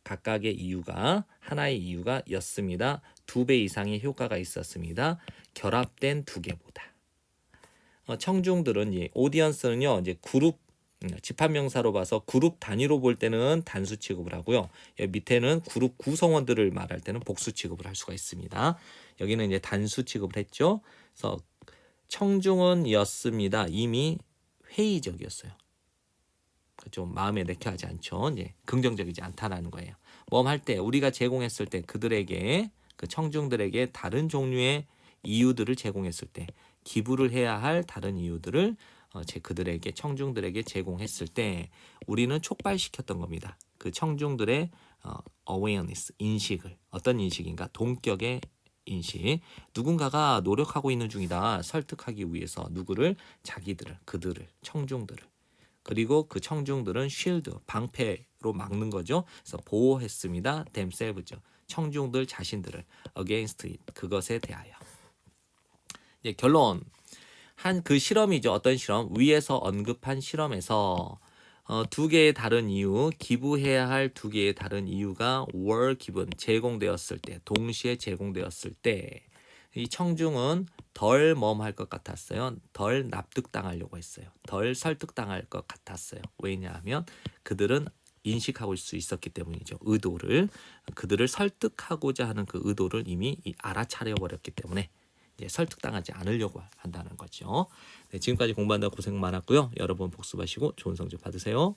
각각의 이유가 하나의 이유가 였습니다. 두 배 이상의 효과가 있었습니다. 결합된 두 개보다. 청중들은 오디언스는요 이제 그룹 집합명사로 봐서 그룹 단위로 볼 때는 단수 취급을 하고요. 밑에는 그룹 구성원들을 말할 때는 복수 취급을 할 수가 있습니다. 여기는 이제 단수 취급을 했죠. 그래서 청중은였습니다. 이미 회의적이었어요. 좀 마음에 내켜하지 않죠. 이제 긍정적이지 않다라는 거예요. 할 때 우리가 제공했을 때 그들에게 그 청중들에게 다른 종류의 이유들을 제공했을 때 기부를 해야 할 다른 이유들을 그들에게 청중들에게 제공했을 때 우리는 촉발시켰던 겁니다. 그 청중들의 awareness 인식을 어떤 인식인가 동격의 인식 누군가가 노력하고 있는 중이다 설득하기 위해서 누구를 자기들을 그들을 청중들을 그리고 그 청중들은 쉴드 방패로 막는 거죠. 그래서 보호했습니다. themselves 청중들 자신들을 against it 그것에 대하여 결론 한 그 실험이죠. 어떤 실험? 위에서 언급한 실험에서 두 개의 다른 이유, 기부해야 할 두 개의 다른 이유가 were given, 제공되었을 때, 동시에 제공되었을 때, 이 청중은 덜 할 것 같았어요. 덜 납득당하려고 했어요. 덜 설득당할 것 같았어요. 왜냐하면 그들은 인식하고 수 있었기 때문이죠. 의도를 그들을 설득하고자 하는 그 의도를 이미 알아차려 버렸기 때문에 설득당하지 않으려고 한다는 거죠. 네, 지금까지 공부한다고 고생 많았고요. 여러분 복습하시고 좋은 성적 받으세요.